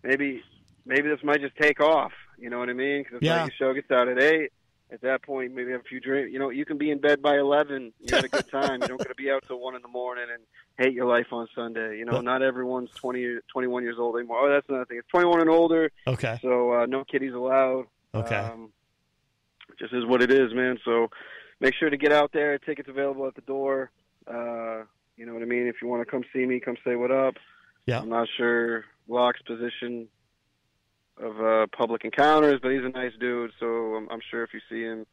Maybe this might just take off. You know what I mean? Because if the show gets out at 8, at that point, maybe have a few drinks. You can be in bed by 11. You had a good time. You don't got to be out till 1 in the morning and hate your life on Sunday. Not everyone's 21 years old anymore. Oh, that's another thing. It's 21 and older. Okay. So no kiddies allowed. Okay. Just is what it is, man. So make sure to get out there. Tickets available at the door. You know what I mean? If you want to come see me, come say what up. Yeah. I'm not sure Locke's position of public encounters, but he's a nice dude, so I'm sure if you see him,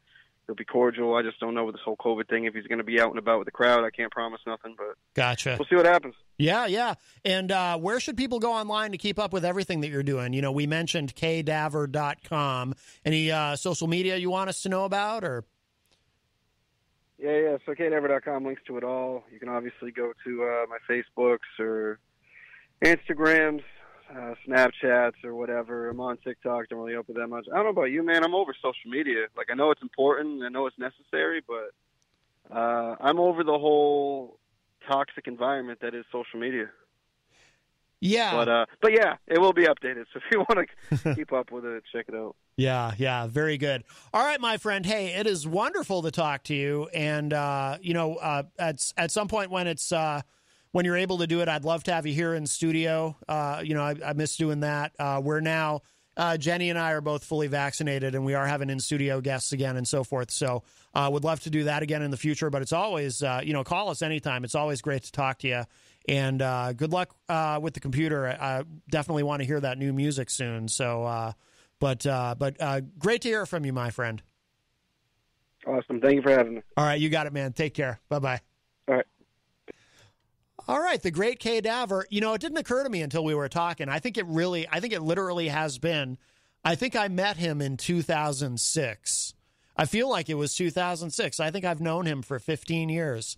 he'll be cordial. I just don't know with this whole COVID thing if he's going to be out and about with the crowd. I can't promise nothing, but gotcha. We'll see what happens. Yeah. And where should people go online to keep up with everything that you're doing? We mentioned kdaver.com. Any social media you want us to know about? Or Yeah. So kdaver.com links to it all. You can obviously go to my Facebooks or Instagrams. Snapchats or whatever. I'm on TikTok. Don't really open that much. I don't know about you, man. I'm over social media. Like, I know it's important. I know it's necessary, but I'm over the whole toxic environment that is social media. Yeah. But yeah, it will be updated. So if you want to keep up with it, check it out. Yeah. Very good. All right, my friend. Hey, it is wonderful to talk to you. And, at some point when you're able to do it, I'd love to have you here in studio. I miss doing that. We're now, Jenny and I are both fully vaccinated, and we are having in-studio guests again and so forth. So would love to do that again in the future. But it's always, call us anytime. It's always great to talk to you. And good luck with the computer. I definitely want to hear that new music soon. So, but great to hear from you, my friend. Awesome. Thank you for having me. All right, you got it, man. Take care. Bye-bye. All right. All right, the great Kay Daver. It didn't occur to me until we were talking. I think it literally has been. I think I met him in 2006. I feel like it was 2006. I think I've known him for 15 years.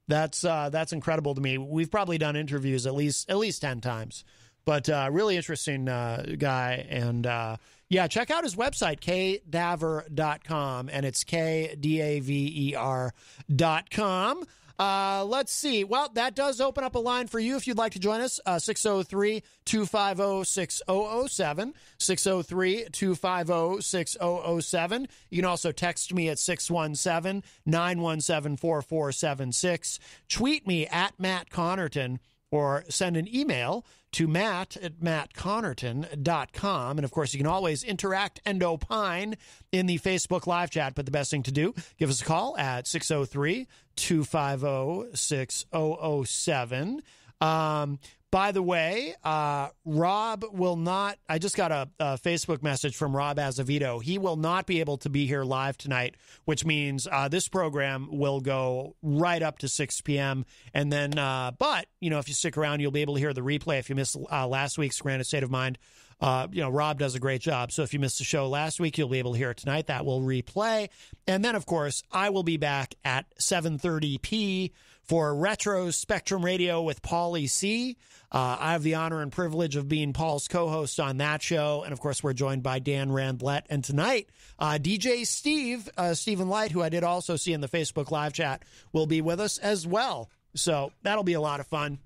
That's incredible to me. We've probably done interviews at least 10 times. But really interesting guy. And yeah, check out his website, kdaver.com, and it's KDAVER.com. Let's see. Well, that does open up a line for you if you'd like to join us. 603-250-6007. 603-250-6007. You can also text me at 617-917-4476. Tweet me at Matt Connarton, or send an email to matt@mattconnerton.com. And, of course, you can always interact and opine in the Facebook live chat. But the best thing to do, give us a call at 603-250-6007. By the way, Rob will not, I just got a Facebook message from Rob Azevedo. He will not be able to be here live tonight, which means this program will go right up to 6 p.m. And then, but, if you stick around, you'll be able to hear the replay if you missed last week's Granite State of Mind. Rob does a great job. So if you missed the show last week, you'll be able to hear it tonight. That will replay. And then, of course, I will be back at 7:30 p.m. for Retro Spectrum Radio with Paulie C. I have the honor and privilege of being Paul's co-host on that show. And, of course, we're joined by Dan Randlett. And tonight, DJ Stephen Light, who I did also see in the Facebook live chat, will be with us as well. So that'll be a lot of fun.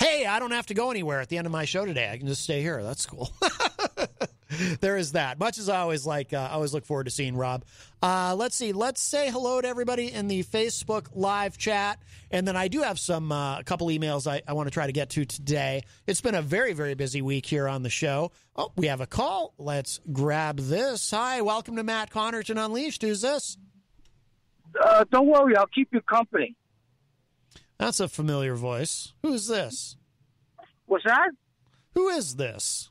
Hey, I don't have to go anywhere at the end of my show today. I can just stay here. That's cool. There is that. Much as I always look forward to seeing Rob. Let's see. Let's say hello to everybody in the Facebook live chat. And then I do have a couple emails I want to try to get to today. It's been a very, very busy week here on the show. Oh, we have a call. Let's grab this. Hi, welcome to Matt Connarton Unleashed. Who's this? Don't worry. I'll keep you company. That's a familiar voice. Who's this? What's that? Who is this?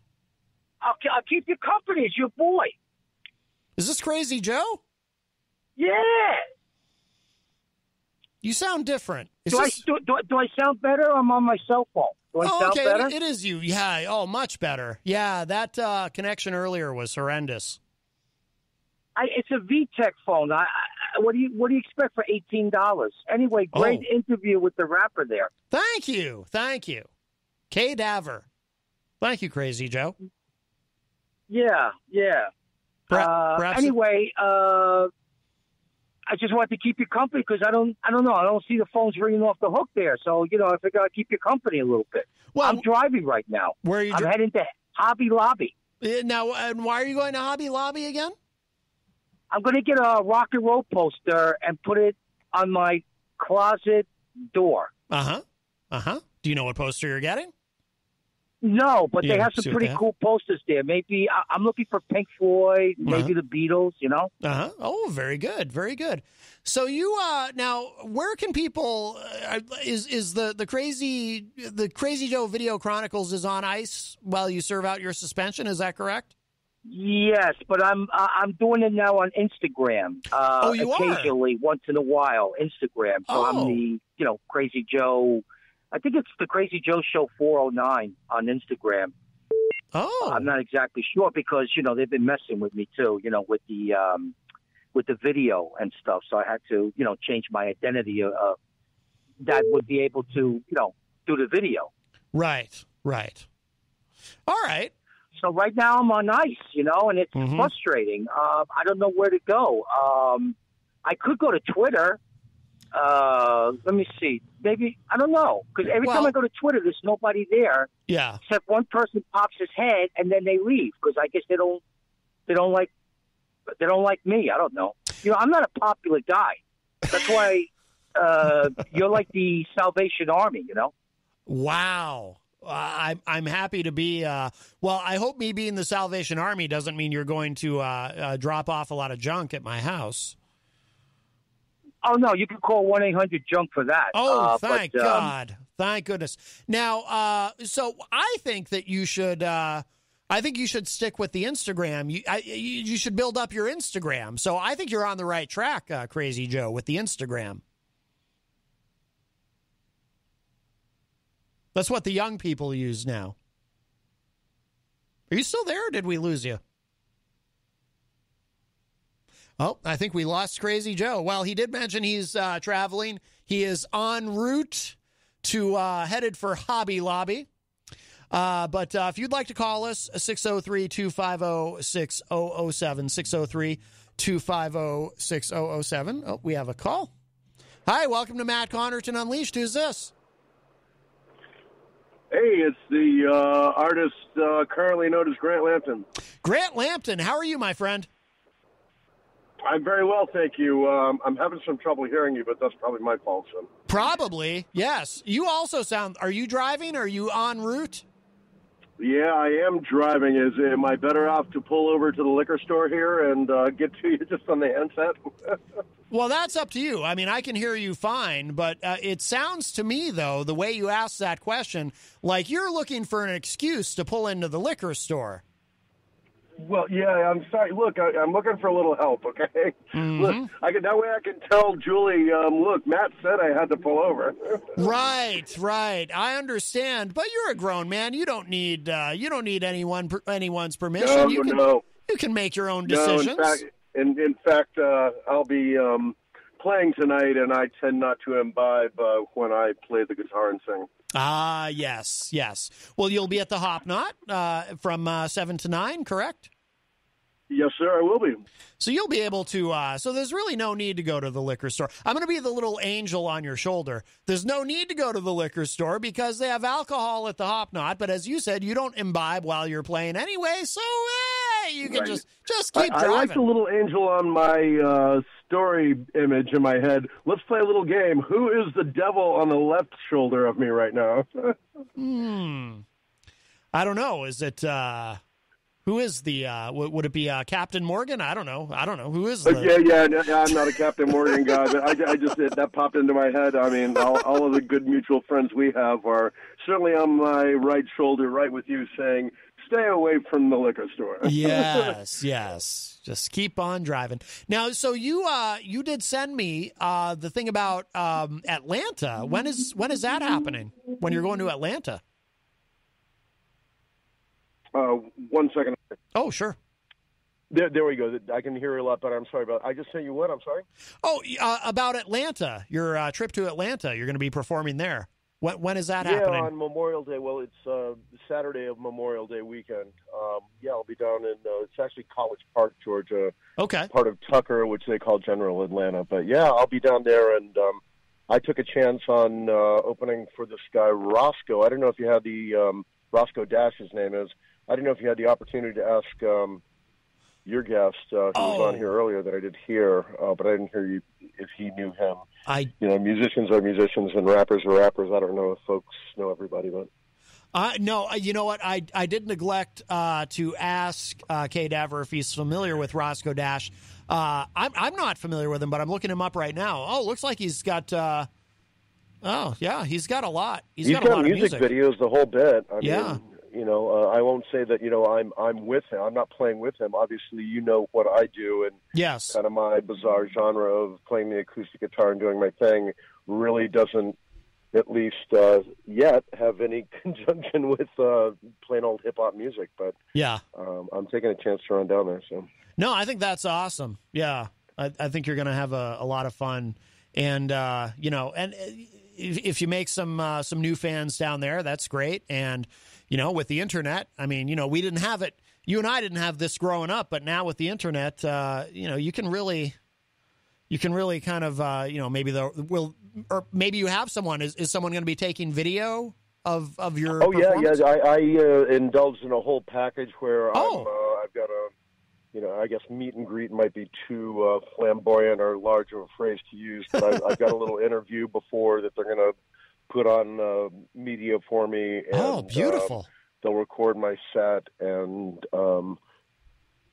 I'll keep you company. It's your boy. Is this Crazy Joe? Yeah. You sound different. Do I sound better? I'm on my cell phone. Do I sound better? It is you. Yeah. Oh, much better. Yeah, that connection earlier was horrendous. It's a VTech phone. What do you expect for $18? Anyway, great interview with the rapper there. Thank you. K Daver. Thank you, Crazy Joe. Yeah. Anyway, I just wanted to keep you company because I don't know. I don't see the phones ringing off the hook there. So, I figured I'd keep you company a little bit. Well, I'm driving right now. Where are you? I'm heading to Hobby Lobby. Now, and why are you going to Hobby Lobby again? I'm going to get a rock and roll poster and put it on my closet door. Do you know what poster you're getting? No, but they have some pretty cool posters there. Maybe I'm looking for Pink Floyd, maybe the Beatles, Oh, very good. Very good. So you, now, where can people, is the Crazy Joe Video Chronicles is on ice while you serve out your suspension? Is that correct? Yes, but I'm doing it now on Instagram. You occasionally, once in a while, Instagram. So I'm the, Crazy Joe. I think it's the Crazy Joe Show 409 on Instagram. Oh, I'm not exactly sure because they've been messing with me too. With the video and stuff. So I had to change my identity. That would be able to do the video. Right. All right. So right now I'm on ice, and it's frustrating. I don't know where to go. I could go to Twitter. Let me see. Maybe, I don't know. Because every time I go to Twitter, there's nobody there. Yeah. Except one person pops his head and then they leave. Because I guess they don't like me. I don't know. I'm not a popular guy. That's why you're like the Salvation Army, Wow. I'm happy to be, I hope me being the Salvation Army doesn't mean you're going to drop off a lot of junk at my house. Oh, no, you can call 1-800-JUNK for that. Oh, thank God. Thank goodness. Now, so I think that you should stick with the Instagram. You should build up your Instagram. So I think you're on the right track, Crazy Joe, with the Instagram. That's what the young people use now. Are you still there, or did we lose you? Oh, I think we lost Crazy Joe. Well, he did mention he's traveling. He is en route to headed for Hobby Lobby. But if you'd like to call us, 603-250-6007, 603-250-6007. Oh, we have a call. Hi, welcome to Matt Connarton Unleashed. Who's this? Hey, it's the artist currently known as Grant Lampton. Grant Lampton, how are you, my friend? I'm very well, thank you. I'm having some trouble hearing you, but that's probably my fault, son. Probably, yes. You also sound... Are you driving? Are you en route? Yeah, I am driving. Am I better off to pull over to the liquor store here and get to you just on the handset? Well, that's up to you. I mean, I can hear you fine, but it sounds to me, though, the way you asked that question, like you're looking for an excuse to pull into the liquor store. Well, yeah, I'm sorry. Look, I'm looking for a little help, okay? Mm-hmm. Look, that way I can tell Julie, look, Matt said I had to pull over. Right. I understand, but you're a grown man. You don't need anyone's permission. No. You can make your own decisions. No, in fact, I'll be playing tonight, and I tend not to imbibe when I play the guitar and sing. Ah, yes. Well, you'll be at the Hop Knot from 7 to 9, correct? Yes, sir, I will be. So you'll be able to, so there's really no need to go to the liquor store. I'm going to be the little angel on your shoulder. There's no need to go to the liquor store because they have alcohol at the Hop Knot, but as you said, you don't imbibe while you're playing anyway, so you can just keep driving. I like the little angel on my story image in my head. Let's play a little game. Who is the devil on the left shoulder of me right now? I don't know. Is it... Who is the, would it be Captain Morgan? I don't know. Who is the... Yeah, I'm not a Captain Morgan guy, but I just, that popped into my head. I mean, all of the good mutual friends we have are certainly on my right shoulder, right with you, saying, stay away from the liquor store. Yes. Just keep on driving. Now, so you did send me the thing about Atlanta. When is that happening? When you're going to Atlanta? 1 second. Oh, sure. There we go. I can hear you a lot better. I'm sorry about. I just sent you what? I'm sorry. Oh, about Atlanta. Your trip to Atlanta. You're going to be performing there. When is that happening? Yeah, on Memorial Day. Well, it's Saturday of Memorial Day weekend. I'll be down in. It's actually College Park, Georgia. Okay. Part of Tucker, which they call General Atlanta. But yeah, I'll be down there, and I took a chance on opening for this guy Roscoe. I don't know if you had the Roscoe Dash. His name is. I don't know if you had the opportunity to ask your guest who was on here earlier that I did hear, but I didn't hear you if he knew him. Musicians are musicians and rappers are rappers. I don't know if folks know everybody, but no. You know what? I did neglect to ask Kay Daver if he's familiar with Roscoe Dash. I'm not familiar with him, but I'm looking him up right now. Oh, looks like he's got. He's got a lot. He's got a lot of music videos, the whole bit. I mean, I won't say that, I'm with him. I'm not playing with him. Obviously, you know what I do. And yes, kind of my bizarre genre of playing the acoustic guitar and doing my thing really doesn't, at least yet, have any conjunction with plain old hip-hop music. But yeah, I'm taking a chance to run down there. So no, I think that's awesome. Yeah, I think you're going to have a lot of fun. And, if you make some new fans down there, that's great. And, with the internet, I mean, we didn't have it. You and I didn't have this growing up, but now with the internet, you can really kind of, maybe you have someone. Is someone going to be taking video of your? Oh yeah. I indulged in a whole package where I've got a. I guess meet and greet might be too flamboyant or large of a phrase to use, but I've got a little interview before that they're going to put on media for me. And, beautiful. They'll record my set and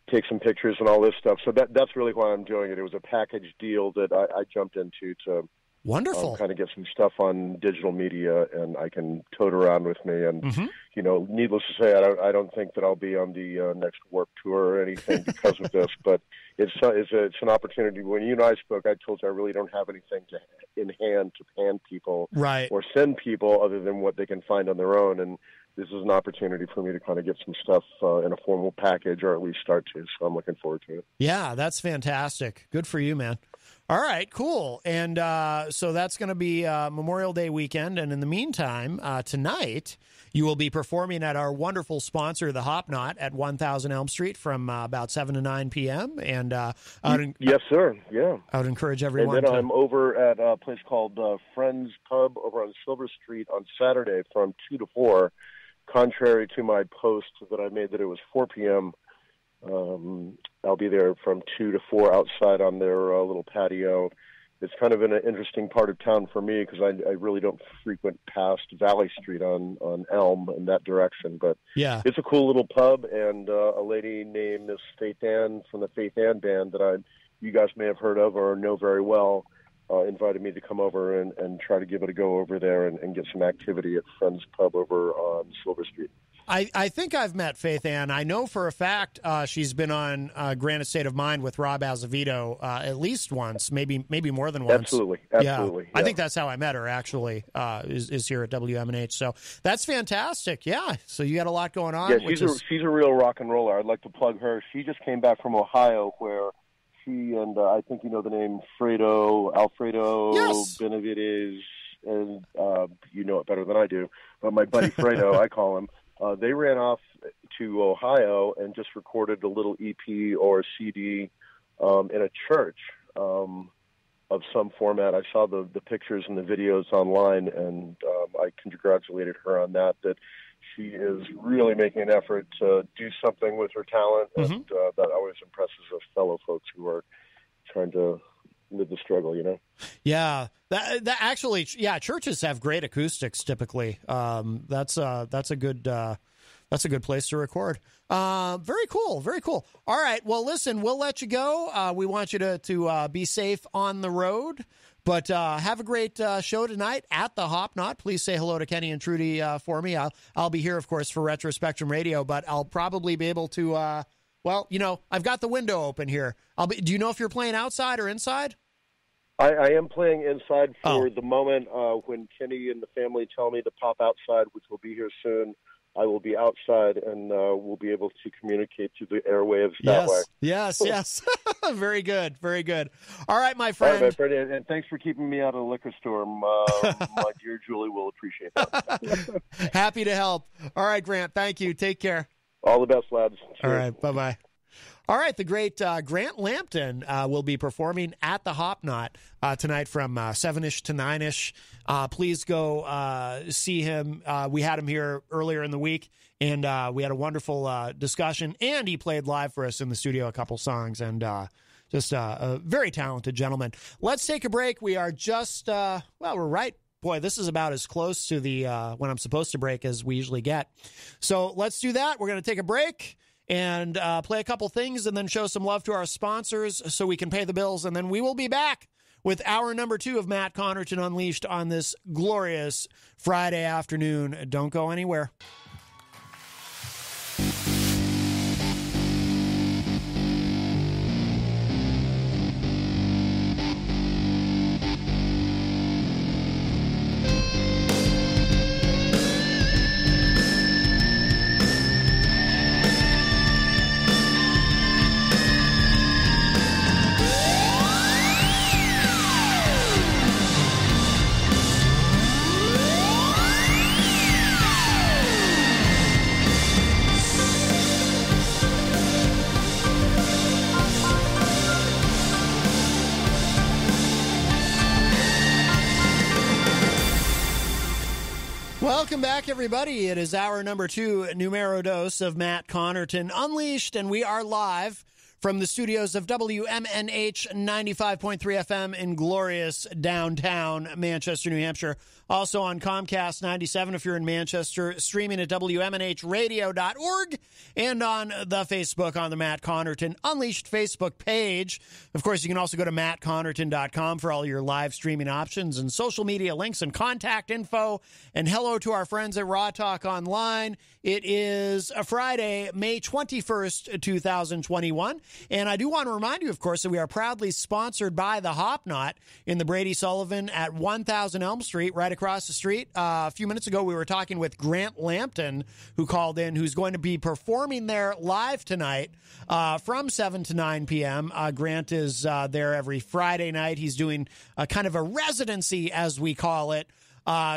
take some pictures and all this stuff. So that's really why I'm doing it. It was a package deal that I jumped into to wonderful kind of get some stuff on digital media, and I can tote around with me. And needless to say, I don't think that I'll be on the next Warped Tour or anything because of this. But it's an opportunity. When you and I spoke, I told you I really don't have anything in hand to hand people or send people other than what they can find on their own. And this is an opportunity for me to kind of get some stuff in a formal package, or at least start to. So I'm looking forward to it. Yeah, that's fantastic. Good for you, man. All right, cool. And so that's going to be Memorial Day weekend. And in the meantime, tonight, you will be performing at our wonderful sponsor, the Hop Knot, at 1000 Elm Street from about 7 to 9 p.m. And yes, sir. Yeah. I would encourage everyone And then I'm over at a place called Friends Pub over on Silver Street on Saturday from 2 to 4. Contrary to my post that I made that it was 4 p.m., I'll be there from 2 to 4 outside on their little patio. It's kind of in an interesting part of town for me because I really don't frequent past Valley Street on Elm in that direction. But yeah, it's a cool little pub, and a lady named Miss Faith Ann from the Faith Ann Band that you guys may have heard of or know very well invited me to come over and try to give it a go over there and get some activity at Friends Pub over on Silver Street. I think I've met Faith Ann. I know for a fact she's been on Granite State of Mind with Rob Azevedo at least once, maybe more than once. Absolutely. Yeah. Yeah. I think that's how I met her, actually, is here at WMNH. So that's fantastic. Yeah, so you got a lot going on. Yeah, she's a real rock and roller. I'd like to plug her. She just came back from Ohio where she and I think you know the name Alfredo yes. Benavides, and you know it better than I do, but my buddy Fredo, I call him. They ran off to Ohio and just recorded a little EP or CD in a church of some format. I saw the pictures and the videos online, and I congratulated her on that she is really making an effort to do something with her talent, and that always impresses us fellow folks who are trying to live the struggle, you know? Yeah, that actually, yeah, churches have great acoustics typically. That's a good place to record. Very cool, very cool. All right, well, listen, we'll let you go. We want you to be safe on the road, but have a great show tonight at the Hop Knot. Please say hello to Kenny and Trudy for me. I'll be here, of course, for Retro Spectrum Radio, but I'll probably be able to. Well, you know, I've got the window open here. Do you know if you're playing outside or inside? I am playing inside for the moment. When Kenny and the family tell me to pop outside, which will be here soon, I will be outside and we'll be able to communicate to the airwaves that way. Yes. Very good, very good. All right, my friend. All right, my friend, and thanks for keeping me out of the liquor store. My dear Julie will appreciate that. Happy to help. All right, Grant, thank you. Take care. All the best, lads. Cheers. All right, bye-bye. All right, the great Grant Lampton will be performing at the Hop Knot tonight from 7-ish to 9-ish. Please go see him. We had him here earlier in the week, and we had a wonderful discussion, and he played live for us in the studio a couple songs, and just a very talented gentleman. Let's take a break. We are just, we're right. Boy, this is about as close to the when I'm supposed to break as we usually get. So let's do that. We're going to take a break and play a couple things and then show some love to our sponsors so we can pay the bills. And then we will be back with hour number 2 of Matt Connarton Unleashed on this glorious Friday afternoon. Don't go anywhere. Welcome back, everybody. It is hour number 2, numero dos of Matt Connarton Unleashed, and we are live from the studios of WMNH 95.3 FM in glorious downtown Manchester, New Hampshire. Also on Comcast 97 if you're in Manchester, streaming at WMNHradio.org, and on the Facebook on the Matt Connarton Unleashed Facebook page. Of course, you can also go to mattconnerton.com for all your live streaming options and social media links and contact info. And hello to our friends at Raw Talk Online. It is a Friday, May 21st, 2021. And I do want to remind you, of course, that we are proudly sponsored by the Hop Knot in the Brady Sullivan at 1000 Elm Street, right across the street. A few minutes ago, we were talking with Grant Lampton, who called in, who's going to be performing there live tonight from 7 to 9 p.m. Grant is there every Friday night. He's doing kind of a residency, as we call it.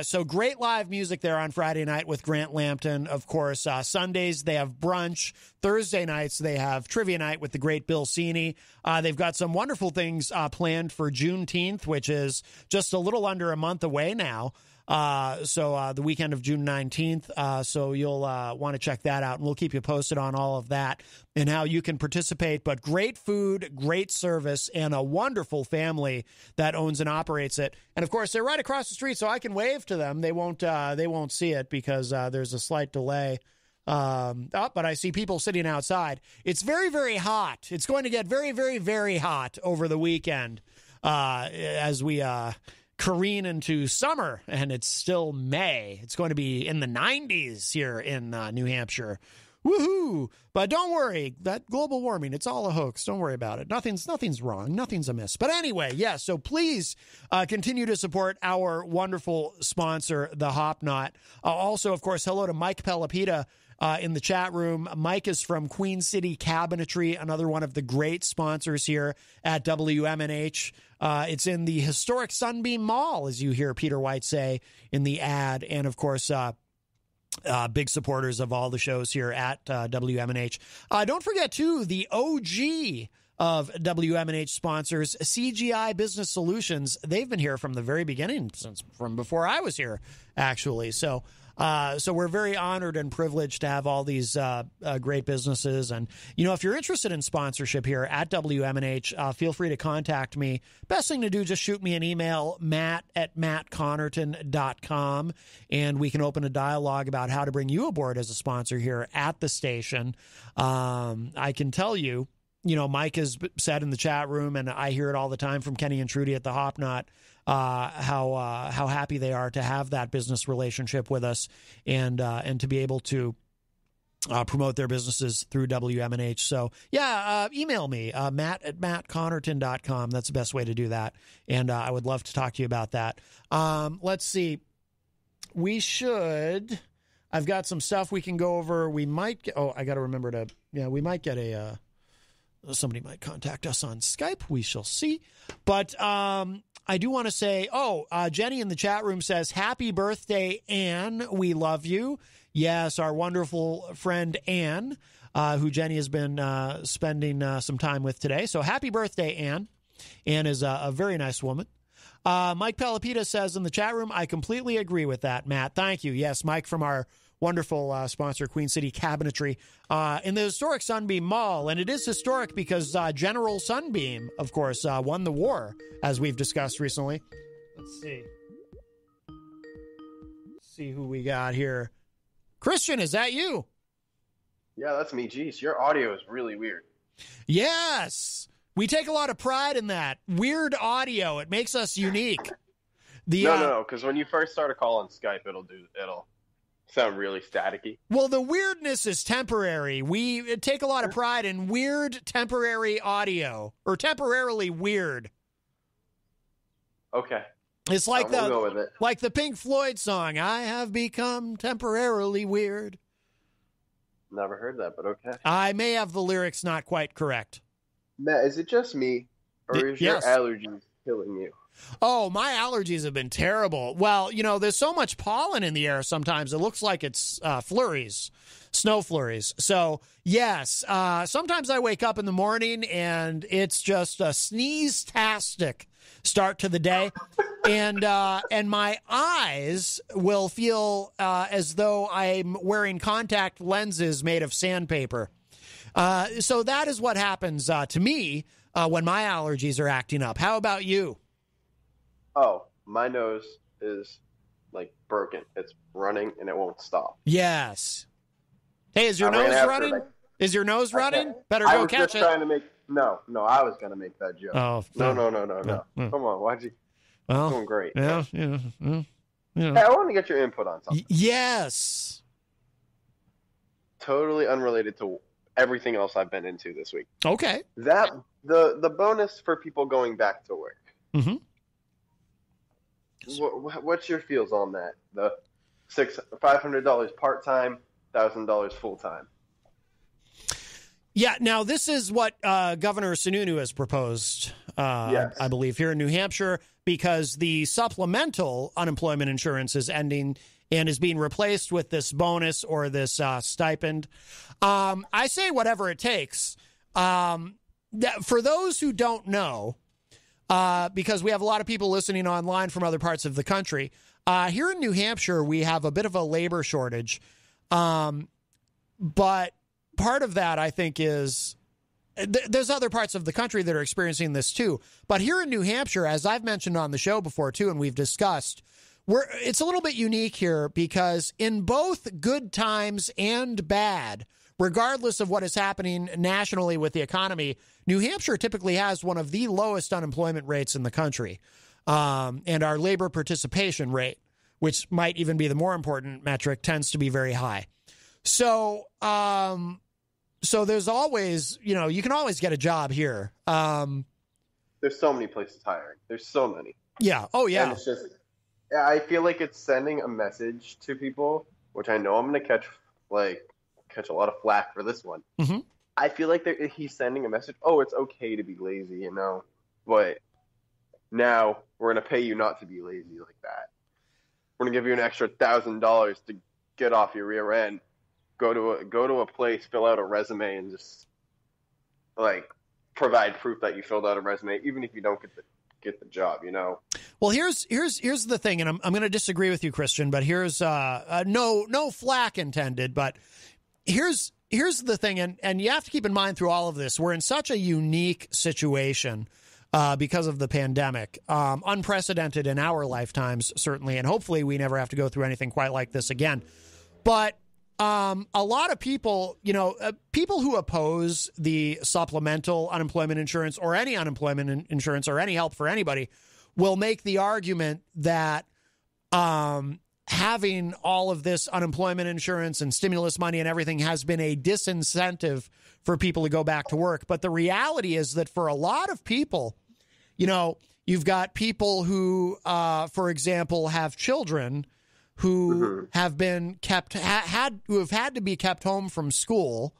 So great live music there on Friday night with Grant Lampton. Of course, Sundays they have brunch. Thursday nights they have trivia night with the great Bill Cini. They've got some wonderful things planned for Juneteenth, which is just a little under a month away now. So the weekend of June 19th. So you'll want to check that out, and we'll keep you posted on all of that and how you can participate. But great food, great service, and a wonderful family that owns and operates it. And of course, they're right across the street, so I can wave to them. They won't see it because there's a slight delay. But I see people sitting outside. It's very, very hot. It's going to get very, very, very hot over the weekend as we careen into summer, and it's still May. It's going to be in the 90s here in New Hampshire. Woohoo! But don't worry, that global warming, it's all a hoax. Don't worry about it. Nothing's wrong. Nothing's amiss. But anyway, yeah, so please continue to support our wonderful sponsor, the Hop Knot. Also, of course, hello to Mike Pelopita in the chat room. Mike is from Queen City Cabinetry, another one of the great sponsors here at WMNH. It's in the historic Sunbeam Mall, as you hear Peter White say in the ad. And, of course, big supporters of all the shows here at WMNH. Don't forget, too, the OG of WMNH sponsors, CGI Business Solutions. They've been here from the very beginning, from before I was here, actually. So we're very honored and privileged to have all these great businesses. And, if you're interested in sponsorship here at WMNH, feel free to contact me. Best thing to do, just shoot me an email, matt@mattconnerton.com, and we can open a dialogue about how to bring you aboard as a sponsor here at the station. I can tell you, Mike has said in the chat room, and I hear it all the time from Kenny and Trudy at the Hop Knot, how happy they are to have that business relationship with us and to be able to promote their businesses through WMNH. So, email me, matt@mattconnerton.com. That's the best way to do that. And I would love to talk to you about that. Let's see. I've got some stuff we can go over. We might I got to remember we might get somebody might contact us on Skype. We shall see. But I do want to say, Jenny in the chat room says, happy birthday, Anne. We love you. Yes, our wonderful friend Anne, who Jenny has been spending some time with today. So happy birthday, Anne. Anne is a very nice woman. Mike Pelopita says in the chat room, I completely agree with that, Matt. Thank you. Yes, Mike from our wonderful sponsor, Queen City Cabinetry, in the historic Sunbeam Mall. And it is historic because General Sunbeam, of course, won the war, as we've discussed recently. Let's see who we got here. Christian, is that you? Yeah, that's me. Jeez, your audio is really weird. Yes. We take a lot of pride in that. Weird audio. It makes us unique. No, because when you first start a call on Skype, it'll sound really staticky. Well, the weirdness is temporary. We take a lot of pride in weird temporary audio, or temporarily weird. Okay. It's like we'll go with it. Like the Pink Floyd song, I have become temporarily weird. Never heard that, but okay. I may have the lyrics not quite correct. Matt, is it just me, or is your allergies killing you? Oh, my allergies have been terrible. Well, there's so much pollen in the air sometimes. It looks like it's flurries, snow flurries. So, yes, sometimes I wake up in the morning and it's just a sneeze-tastic start to the day. And my eyes will feel as though I'm wearing contact lenses made of sandpaper. So that is what happens to me when my allergies are acting up. How about you? Oh, my nose is like broken. It's running and it won't stop. Yes. Hey, is your nose running? Is your nose running? Better go catch it. No, I was going to make that joke. Oh, no. Come on, why'd you? Well, doing great. Yeah. Hey, I want to get your input on something. Yes. Totally unrelated to everything else I've been into this week. Okay. That the bonus for people going back to work. Mm-hmm. What's your feels on that? The $500 part time, $1,000 full time. Yeah. Now this is what Governor Sununu has proposed. Yes. I believe here in New Hampshire, because the supplemental unemployment insurance is ending and is being replaced with this bonus or this stipend. I say whatever it takes. For those who don't know, because we have a lot of people listening online from other parts of the country, here in New Hampshire, we have a bit of a labor shortage. But part of that, I think, is there's other parts of the country that are experiencing this too. But here in New Hampshire, as I've mentioned on the show before too, and we've discussed, it's a little bit unique here because in both good times and bad, regardless of what is happening nationally with the economy, New Hampshire typically has one of the lowest unemployment rates in the country. And our labor participation rate, which might even be the more important metric, tends to be very high. So, so there's always, you can always get a job here. There's so many places hiring. There's so many. Yeah. Oh, yeah. And it's just, I feel like it's sending a message to people, which I know I'm going to catch a lot of flack for this one. Mm-hmm. I feel like he's sending a message. Oh, it's okay to be lazy, but now we're going to pay you not to be lazy like that. We're going to give you an extra $1,000 to get off your rear end. Go to a place, fill out a resume, and just provide proof that you filled out a resume, even if you don't get the job. Well, here's the thing, and I'm going to disagree with you, Christian, but here's no flack intended, but here's the thing, and you have to keep in mind through all of this, we're in such a unique situation because of the pandemic, unprecedented in our lifetimes, certainly, and hopefully we never have to go through anything quite like this again. But a lot of people, people who oppose the supplemental unemployment insurance or any unemployment insurance or any help for anybody will make the argument that having all of this unemployment insurance and stimulus money and everything has been a disincentive for people to go back to work. But the reality is that for a lot of people, you've got people who, for example, have children who have been who have had to be kept home from school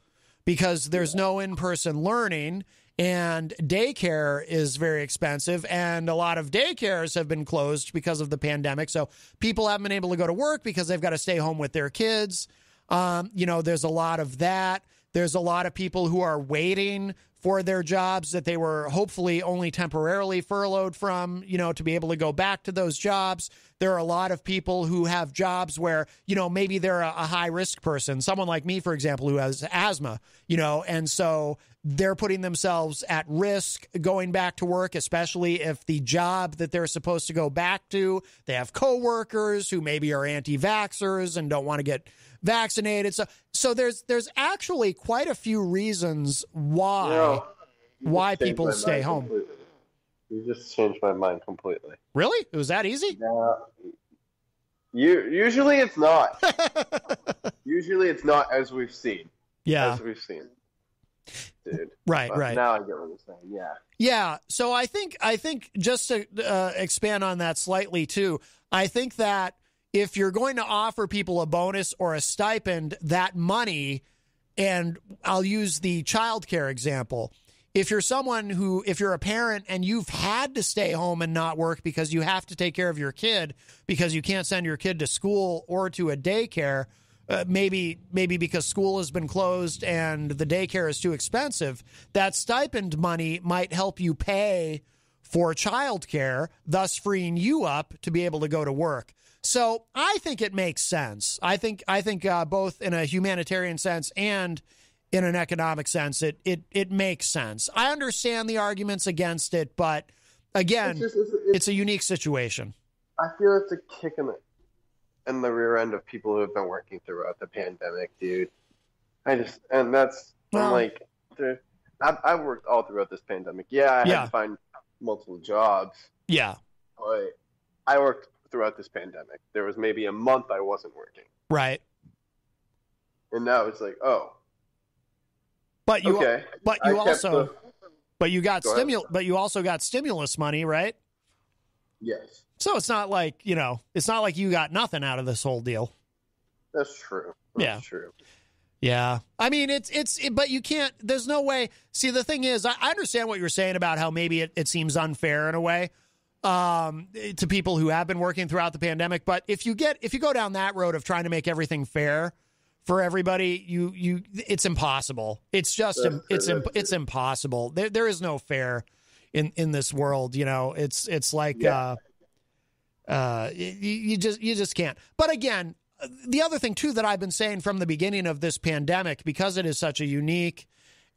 because there's no in-person learning and daycare is very expensive. And a lot of daycares have been closed because of the pandemic. So people haven't been able to go to work because they've got to stay home with their kids. There's a lot of that. There's a lot of people who are waiting for their jobs that they were hopefully only temporarily furloughed from, to be able to go back to those jobs. There are a lot of people who have jobs where, maybe they're a high risk person, someone like me, for example, who has asthma, and so they're putting themselves at risk going back to work, especially if the job that they're supposed to go back to, they have coworkers who maybe are anti-vaxxers and don't want to get vaccinated. So there's actually quite a few reasons why people stay home. Completely. You just changed my mind completely. Really? It was that easy? Usually it's not. Usually it's not, as we've seen. Yeah. As we've seen. Dude. Right. Now I get what you're saying. Yeah. Yeah. So I think just to expand on that slightly too, I think that if you're going to offer people a bonus or a stipend, that money, and I'll use the childcare example. If you're if you're a parent and you've had to stay home and not work because you have to take care of your kid because you can't send your kid to school or to a daycare, maybe because school has been closed and the daycare is too expensive, that stipend money might help you pay for childcare, thus freeing you up to be able to go to work. So I think it makes sense. I think both in a humanitarian sense and in an economic sense, it makes sense. I understand the arguments against it, but again, it's a unique situation. I feel it's a kick in the rear end of people who have been working throughout the pandemic, dude. I worked all throughout this pandemic. Yeah, I had to find multiple jobs. Yeah. But I worked throughout this pandemic. There was maybe a month I wasn't working. Right. And now it's like, oh, But you also got stimulus money, right? Yes. So it's not like, it's not like you got nothing out of this whole deal. That's true. That's true. Yeah. I mean, but you can't, there's no way. See, the thing is, I understand what you're saying about how maybe it seems unfair in a way to people who have been working throughout the pandemic. But if you go down that road of trying to make everything fair for everybody, it's impossible. It's just, it's impossible. There is no fair in this world. It's like, you just can't. But again, the other thing, too, that I've been saying from the beginning of this pandemic, because it is such a unique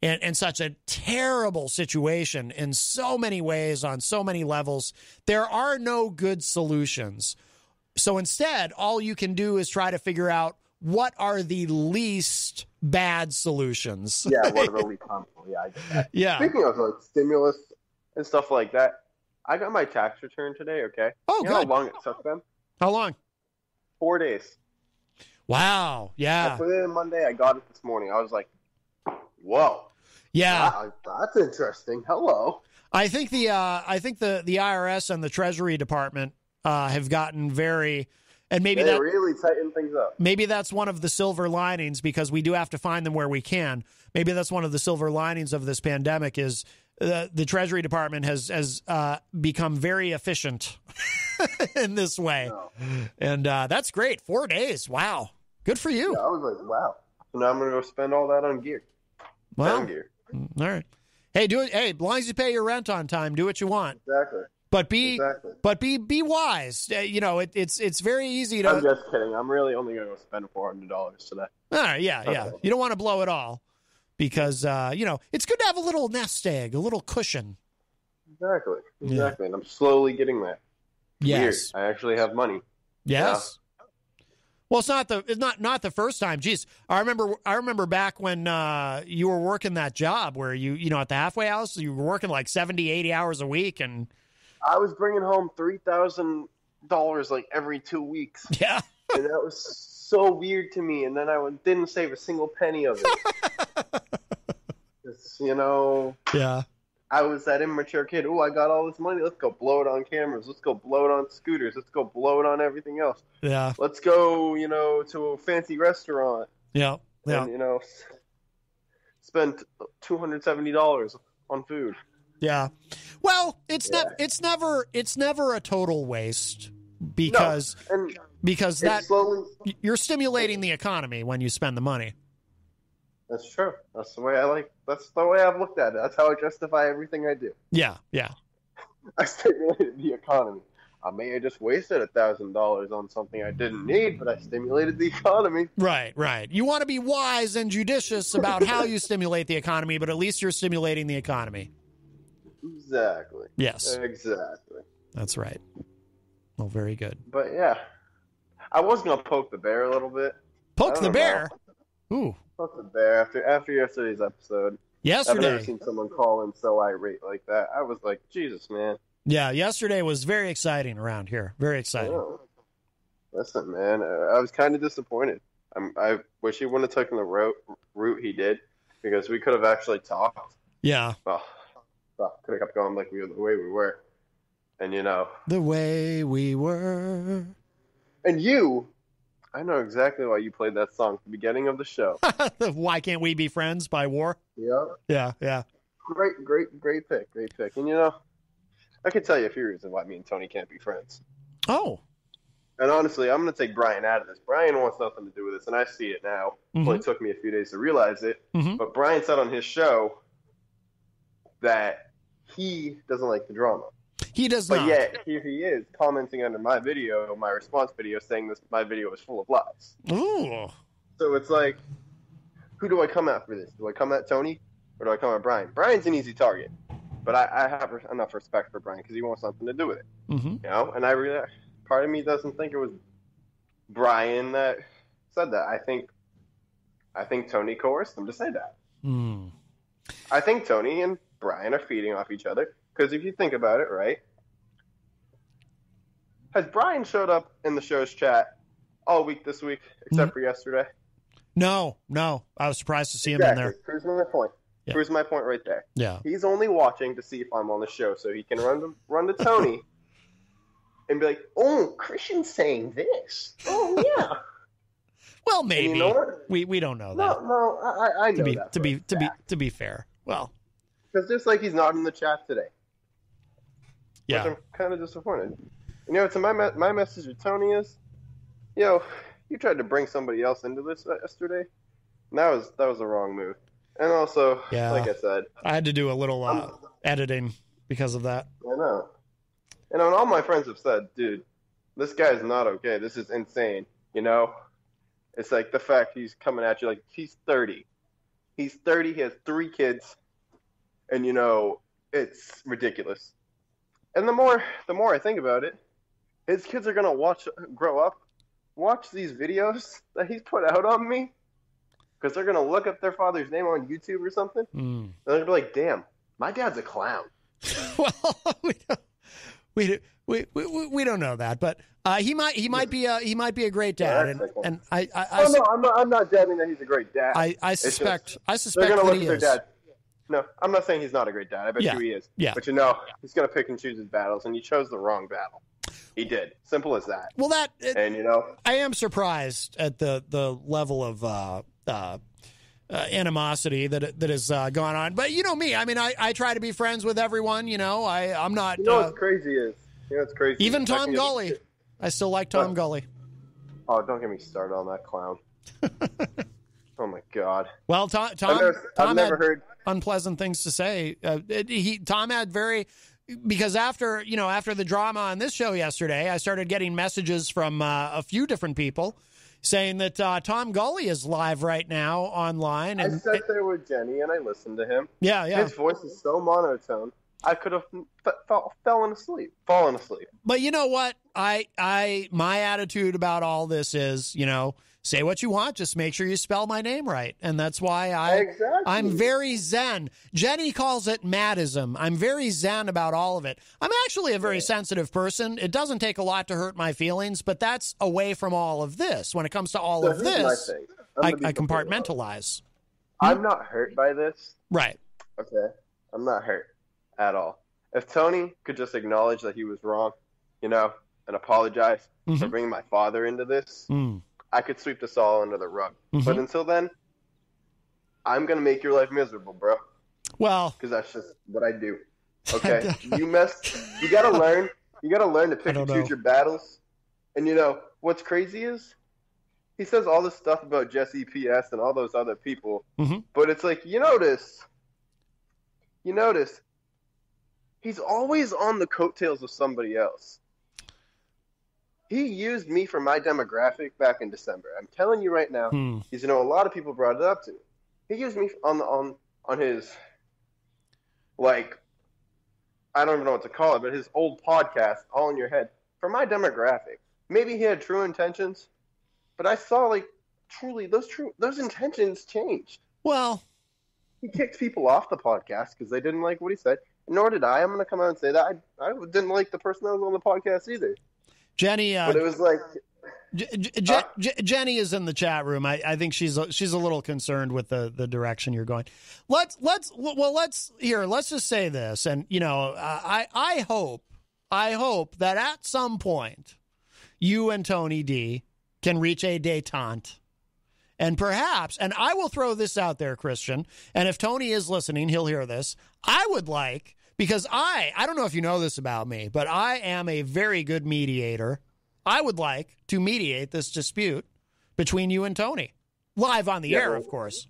and such a terrible situation in so many ways, on so many levels, there are no good solutions. So instead, all you can do is try to figure out what are the least bad solutions. Yeah, what are the least harmful? Yeah, I get that. Yeah. Speaking of like stimulus and stuff like that, I got my tax return today, okay? Oh, you know how long it took them? How long? 4 days. Wow. Yeah. I put it in Monday. I got it this morning. I was like, whoa. Yeah. That's interesting. Hello. I think the IRS and the Treasury Department have gotten very, and maybe they really tighten things up. Maybe that's one of the silver linings, because we do have to find them where we can. Maybe that's one of the silver linings of this pandemic is the Treasury Department has become very efficient in this way. No. And that's great. 4 days. Wow. Good for you. Yeah, I was like, wow. So now I'm going to go spend all that on gear. Well, gear. All right. Hey, do it. Hey, as long as you pay your rent on time, do what you want. Exactly. But be wise. It's very easy to. I'm just kidding. I'm really only going to spend $400 today. All right. Yeah. You don't want to blow it all, because it's good to have a little nest egg, a little cushion. Exactly. Yeah. And I'm slowly getting there. Yes. Weird. I actually have money. Yes. Yeah. Well, it's not the first time. Jeez, I remember back when you were working that job where you at the halfway house, you were working like 70, 80 hours a week, and I was bringing home $3,000 like every 2 weeks. Yeah, and that was so weird to me. And then I didn't save a single penny of it. Yeah. I was that immature kid. Oh, I got all this money. Let's go blow it on cameras. Let's go blow it on scooters. Let's go blow it on everything else. Yeah. Let's go, to a fancy restaurant. Yeah. Yeah. And, spend $270 on food. Yeah. Well, it's never a total waste, because you're stimulating the economy when you spend the money. That's true. That's the way I've looked at it. That's how I justify everything I do. Yeah, yeah. I stimulated the economy. I may have just wasted $1,000 on something I didn't need, but I stimulated the economy. Right. You want to be wise and judicious about how you stimulate the economy, but at least you're stimulating the economy. Exactly. Yes. Exactly. That's right. Well, very good. But yeah, I was going to poke the bear a little bit. Poke the bear? Ooh. Poke the bear after yesterday's episode. Yesterday. I've never seen someone call in so irate like that. I was like, Jesus, man. Yeah, yesterday was very exciting around here. Very exciting. Oh. Listen, man, I was kind of disappointed. I wish he wouldn't have taken the route he did, because we could have actually talked. Yeah. Could have kept going like the way we were. And, the way we were. And I know exactly why you played that song at the beginning of the show. Why Can't We Be Friends by War? Yeah. Yeah. Great pick. And, I can tell you a few reasons why me and Tony can't be friends. Oh. And honestly, I'm going to take Brian out of this. Brian wants nothing to do with this, and I see it now. Mm-hmm. Well, it took me a few days to realize it. Mm-hmm. But Brian said on his show that he doesn't like the drama. He does not. But yet, here he is commenting under my response video, saying my video is full of lies. Ooh. So it's like, who do I come at for this? Do I come at Tony, or do I come at Brian? Brian's an easy target. But I have enough respect for Brian because he wants something to do with it. Mm-hmm. And I really, part of me doesn't think it was Brian that said that. I think Tony coerced him to say that. Mm. I think Tony and Brian are feeding off each other, because if you think about it, right? Has Brian showed up in the show's chat all week this week, except for yesterday? No. I was surprised to see him in there. Proves my point. Yeah. Proves my point right there. Yeah. He's only watching to see if I'm on the show, so he can run to Tony and be like, "Oh, Christian's saying this. Oh yeah." Well, maybe. And you know what? We don't know that. No, I know that. To be fair. Well, because just like he's not in the chat today. Yeah. Which I'm kind of disappointed. You know, so my message to Tony is, you tried to bring somebody else into this yesterday. And that was the wrong move. And also, like I said, I had to do a little editing because of that. I know. And all my friends have said, dude, this guy's not okay. This is insane. You know, it's like the fact he's coming at you like he's 30. He's 30. He has 3 kids, and it's ridiculous. And the more I think about it, his kids are gonna grow up, watch these videos that he's put out on me, because they're gonna look up their father's name on YouTube or something, and they're gonna be like, "Damn, my dad's a clown." Well, we don't know that, but he might be a great dad, and I'm not doubting that he's a great dad. I suspect they're gonna that look he at their is. dad. No, I'm not saying he's not a great dad. I bet you he is. Yeah. But he's gonna pick and choose his battles, and he chose the wrong battle. He did. Simple as that. Well, and I am surprised at the level of animosity that has gone on. But you know me, I mean, I try to be friends with everyone. I'm not. What's crazy is, what's crazy. Even Tom Gully, I still like Tom Gully. Oh, don't get me started on that clown. Oh my God. Well, Tom I've never heard unpleasant things to say. Tom had because after the drama on this show yesterday, I started getting messages from a few different people saying that Tom Gully is live right now online. And I sat there with Jenny and I listened to him. Yeah. His voice is so monotone. I could have fallen asleep. But you know what? My attitude about all this is, say what you want, just make sure you spell my name right. And that's why I'm very zen. Jenny calls it Mattism. I'm very zen about all of it. I'm actually a very sensitive person. It doesn't take a lot to hurt my feelings, but that's away from all of this. When it comes to all of this, I compartmentalize. I'm not hurt by this. Right. Okay. I'm not hurt at all. If Tony could just acknowledge that he was wrong, and apologize for bringing my father into this, I could sweep this all under the rug. But until then, I'm going to make your life miserable, bro. Well, because that's just what I do. Okay? You got to learn. You got to learn to pick and choose your battles. And what's crazy is he says all this stuff about Jesse PS and all those other people. But it's like, you notice he's always on the coattails of somebody else. He used me for my demographic back in December. I'm telling you right now, because a lot of people brought it up to me. He used me on his, like, I don't even know what to call it, but his old podcast, All in Your Head, for my demographic. Maybe he had true intentions, but I saw truly those intentions changed. Well, he kicked people off the podcast because they didn't like what he said. Nor did I. I'm going to come out and say that I didn't like the person that was on the podcast either. Jenny, but it was like Jenny is in the chat room. I think she's a little concerned with the direction you're going. Let's just say this, and I hope that at some point you and Tony D can reach a détente, and perhaps, and I will throw this out there, Christian, and if Tony is listening, he'll hear this. I would like. Because I don't know if you know this about me, but I am a very good mediator. I would like to mediate this dispute between you and Tony. Live on the air, of course.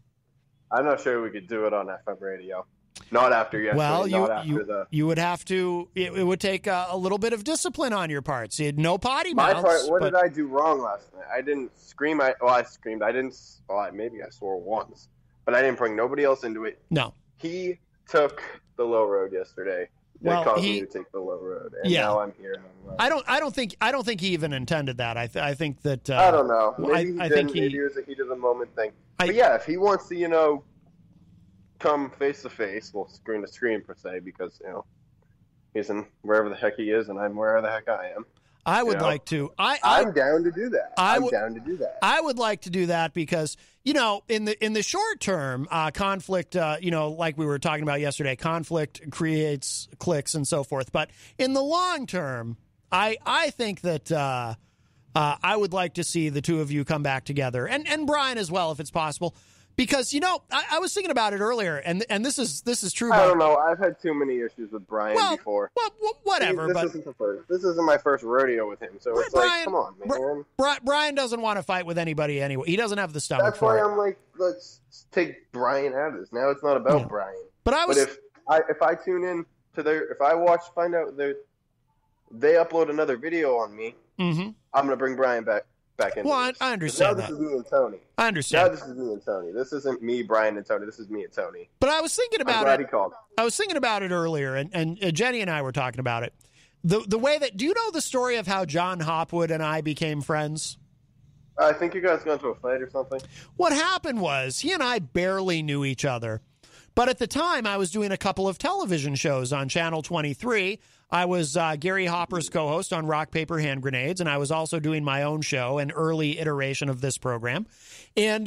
I'm not sure we could do it on FM radio. Not after yesterday. Well, you would have to, it would take a little bit of discipline on your part. So no potty mouths. What did I do wrong last night? I didn't scream. I screamed. Maybe I swore once. But I didn't bring nobody else into it. No. He took the low road yesterday. It caused me to take the low road, and now I'm here. I don't think he even intended that. I think that I don't know. Maybe maybe it was a heat of the moment thing. But if he wants to, come face to face, well, screen to screen per se, because he's in wherever the heck he is, and I'm wherever the heck I am. I would like to. I'm down to do that. I'm down to do that. I would like to do that because, you know, in the short term, conflict, you know, like we were talking about yesterday, conflict creates clicks and so forth. But in the long term, I think that I would like to see the two of you come back together, and Brian as well, if it's possible. Because, you know, I was thinking about it earlier, and this is true. I don't know. I've had too many issues with Brian before. Well, whatever. This isn't my first rodeo with him, so it's Brian, like, come on, man. Brian doesn't want to fight with anybody anyway. He doesn't have the stomach for it. That's why I'm like, let's take Brian out of this. Now it's not about Brian. But if I tune in to find out they upload another video on me, I'm gonna bring Brian back in. Well, I understand that. Now this is me and Tony. I understand. Now this is me and Tony. This isn't me, Brian, and Tony. This is me and Tony. But I was thinking about I'm glad he called. I was thinking about it earlier, and Jenny and I were talking about it. The way that, do you know the story of how John Hopwood and I became friends? I think you guys got into a fight or something. What happened was he and I barely knew each other. But at the time, I was doing a couple of television shows on Channel 23. I was Gary Hopper's co-host on Rock, Paper, Hand Grenades, and I was also doing my own show, an early iteration of this program. And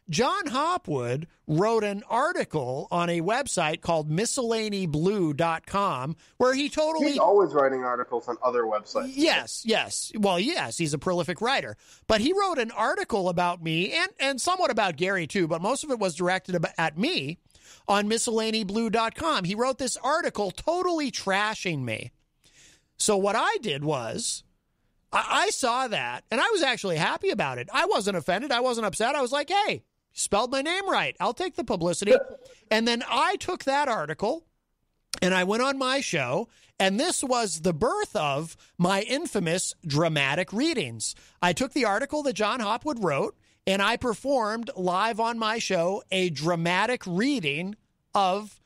John Hopwood wrote an article on a website called miscellanyblue.com where he totally... He's always writing articles on other websites. Yes. Well, yes, he's a prolific writer. But he wrote an article about me and somewhat about Gary, too, but most of it was directed at me on miscellanyblue.com. He wrote this article totally trashing me. So what I did was I saw that, and I was actually happy about it. I wasn't offended. I wasn't upset. I was like, hey, you spelled my name right. I'll take the publicity. And then I took that article, and I went on my show, and this was the birth of my infamous dramatic readings. I took the article that John Hopwood wrote, and I performed live on my show a dramatic reading of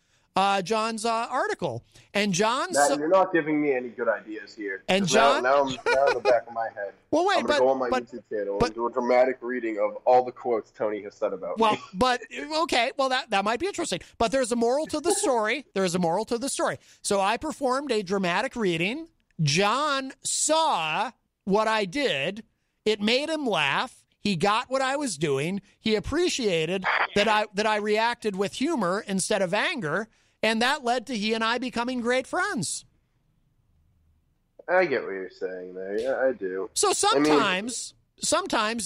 John's article. And John's... You're not giving me any good ideas here. And John... Now I'm in the back of my head. Well, wait, I'm going to go on my YouTube channel and do a dramatic reading of all the quotes Tony has said about me. But, okay, well, that might be interesting. But there's a moral to the story. So I performed a dramatic reading. John saw what I did. It made him laugh. He got what I was doing. He appreciated that I reacted with humor instead of anger, and that led to he and I becoming great friends. I get what you're saying there. Yeah, I do. So sometimes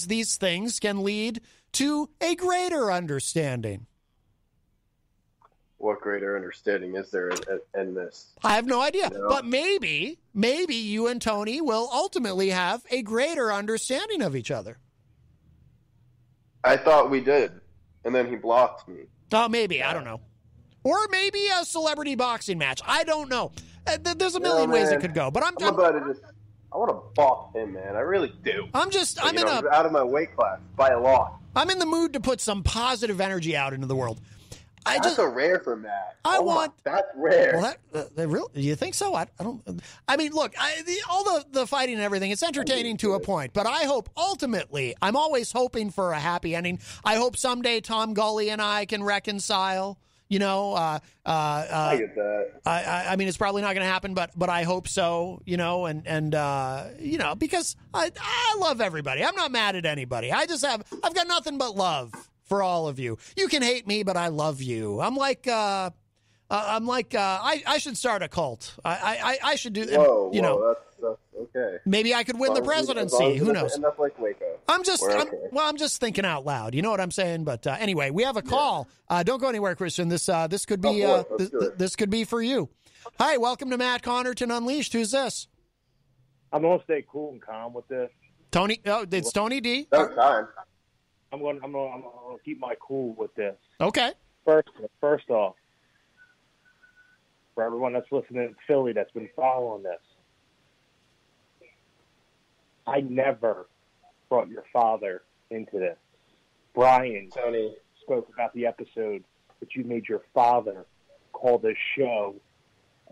these things can lead to a greater understanding. What greater understanding is there in this? I have no idea. You know? But maybe you and Tony will ultimately have a greater understanding of each other. I thought we did, and then he blocked me. Oh, maybe. Yeah. I don't know. Or maybe a celebrity boxing match. I don't know. There's a million ways it could go. But I want to box him, man. I really do. I'm out of my weight class by a lot. I'm in the mood to put some positive energy out into the world. That's so rare for Matt. That's Well, rare. really? You think so? I don't. I mean, look, all the fighting and everything, it's entertaining to a point. But I hope ultimately, I'm always hoping for a happy ending. I hope someday Tom Gully and I can reconcile. You know, I get that. I mean, it's probably not going to happen, but I hope so. You know, and you know, because I love everybody. I'm not mad at anybody. I've got nothing but love for all of you. You can hate me, but I love you. I should start a cult. I should do. Whoa, that's okay. Maybe I could win the presidency. Who knows? Enough like Waco. I'm just thinking out loud. You know what I'm saying? But anyway, we have a call. Don't go anywhere, Christian. This could be this could be for you. Hi, welcome to Matt Connarton Unleashed. Who's this? I'm gonna stay cool and calm with this. Tony. Oh, it's Tony D. No time. I'm gonna keep my cool with this. Okay. First off, for everyone that's listening in Philly that's been following this, I never brought your father into this. Brian Tony spoke about the episode that you made your father call this show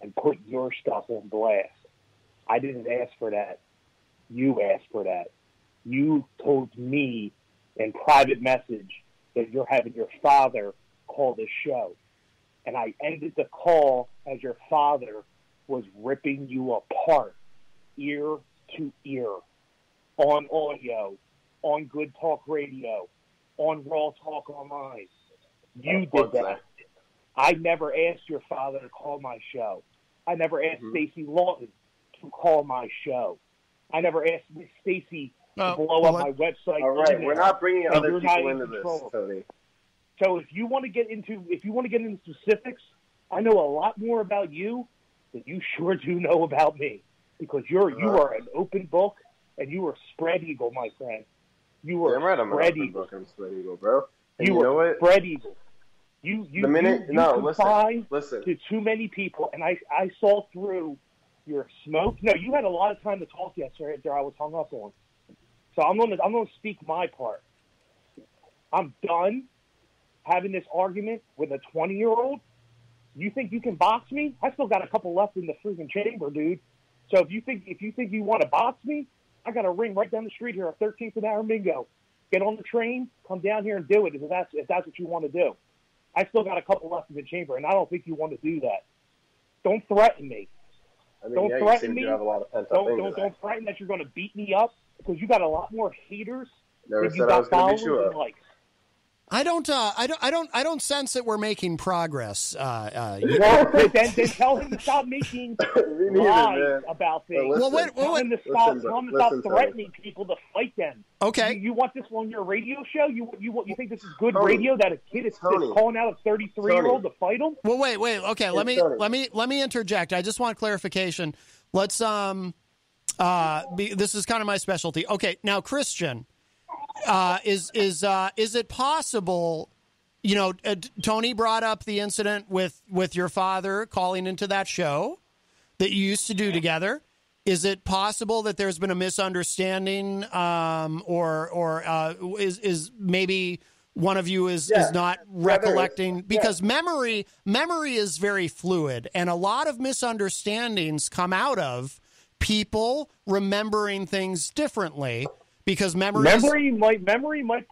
and put your stuff on blast. I didn't ask for that. You asked for that. You told me in private message that you're having your father call this show. And I ended the call as your father was ripping you apart, ear to ear on audio, on Good Talk Radio, on Raw Talk Online. You did that. I never asked your father to call my show. I never asked Stacey Lawton to call my show. I never asked Miss Stacey to blow up my website. All right, we're not bringing other people into this, Tony. So if you want to get into specifics, I know a lot more about you than you sure do know about me, because you are an open book and you are spread eagle, my friend. You are spread eagle. I'm spread eagle, bro. And you know what? Spread eagle. You listen to too many people, and I saw through your smoke. No, you had a lot of time to talk yesterday after I was hung up on. So I'm gonna speak my part. I'm done having this argument with a 20-year-old. You think you can box me? I still got a couple left in the freaking chamber, dude. So if you think you want to box me, I got a ring right down the street here at 13th and Aramingo. Get on the train, come down here and do it if that's what you want to do. I still got a couple left in the chamber, and I don't think you want to do that. Don't threaten me. Don't threaten me. Don't threaten that you're going to beat me up, because you got a lot more haters than you got followers and likes. I don't sense that we're making progress. Then tell him to stop making lies about things. Tell him to stop threatening people to fight them. Okay. You want this on your radio show? You think this is good radio that a kid is calling out a 33-year-old to fight him? Well, wait. Okay, let me interject. I just want clarification. Let's this is kind of my specialty. Okay, now Christian. Is it possible, Tony brought up the incident with your father calling into that show that you used to do together. Is it possible that there's been a misunderstanding, or is maybe one of you is not recollecting? Because memory is very fluid, and a lot of misunderstandings come out of people remembering things differently. Because memory might